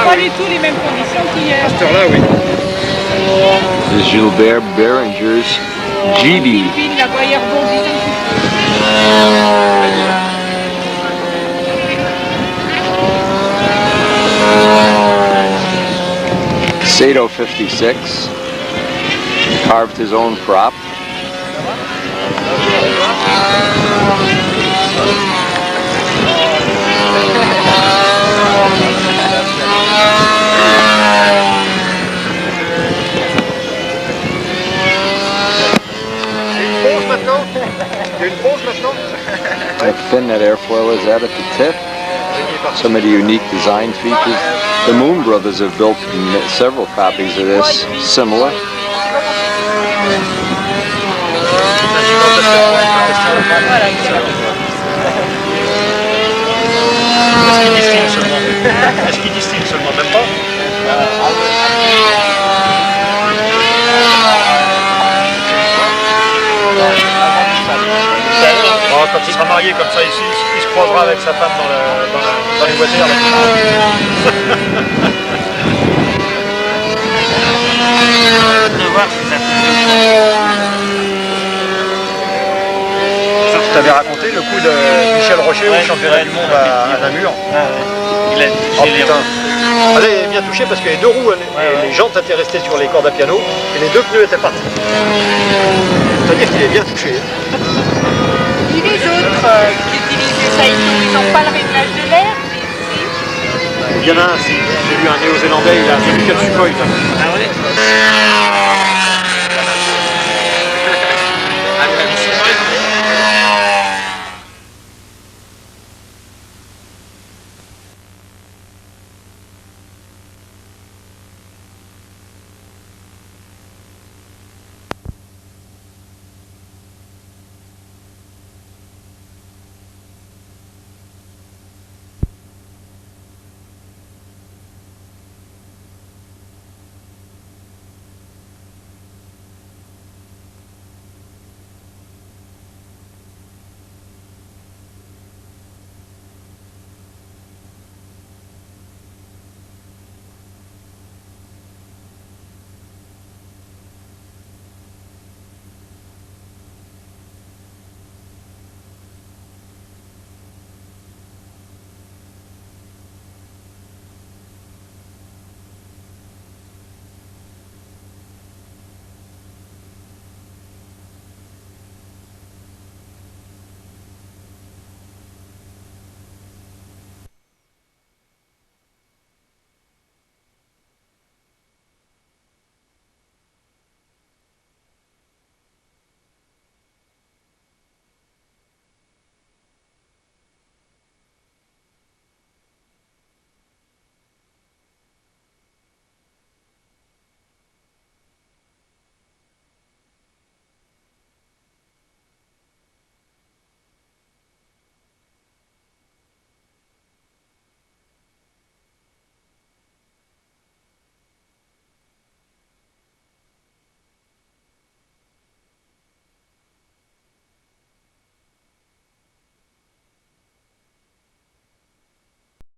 Pas du tout les mêmes conditions qu'hier. À cette heure-là, oui. This is Gilbert Behringer's GB. Là-bas, il rebondit. Sato 56 carved his own prop. How thin that airfoil is at the tip. Some of the unique design features. The Moon Brothers have built several copies of this, similar. Est-ce qu'il distille seulement? Même pas. Bon, quand il sera marié comme ça ici, il se croisera avec sa femme dans les voitures. Je t'avais raconté le coup de Michel Rocher au championnat du monde à Namur. Il a touché les roues. Elle est bien touchée parce que les deux roues, les jantes étaient restées sur les cordes à piano et les deux pneus étaient partis. C'est-à-dire qu'il est bien touché. Et les autres qui utilisent ça, ils n'ont pas le réglage de l'air. Il y en a un, si. J'ai vu un néo-zélandais, il a fait du Sukhoi. Ah ouais.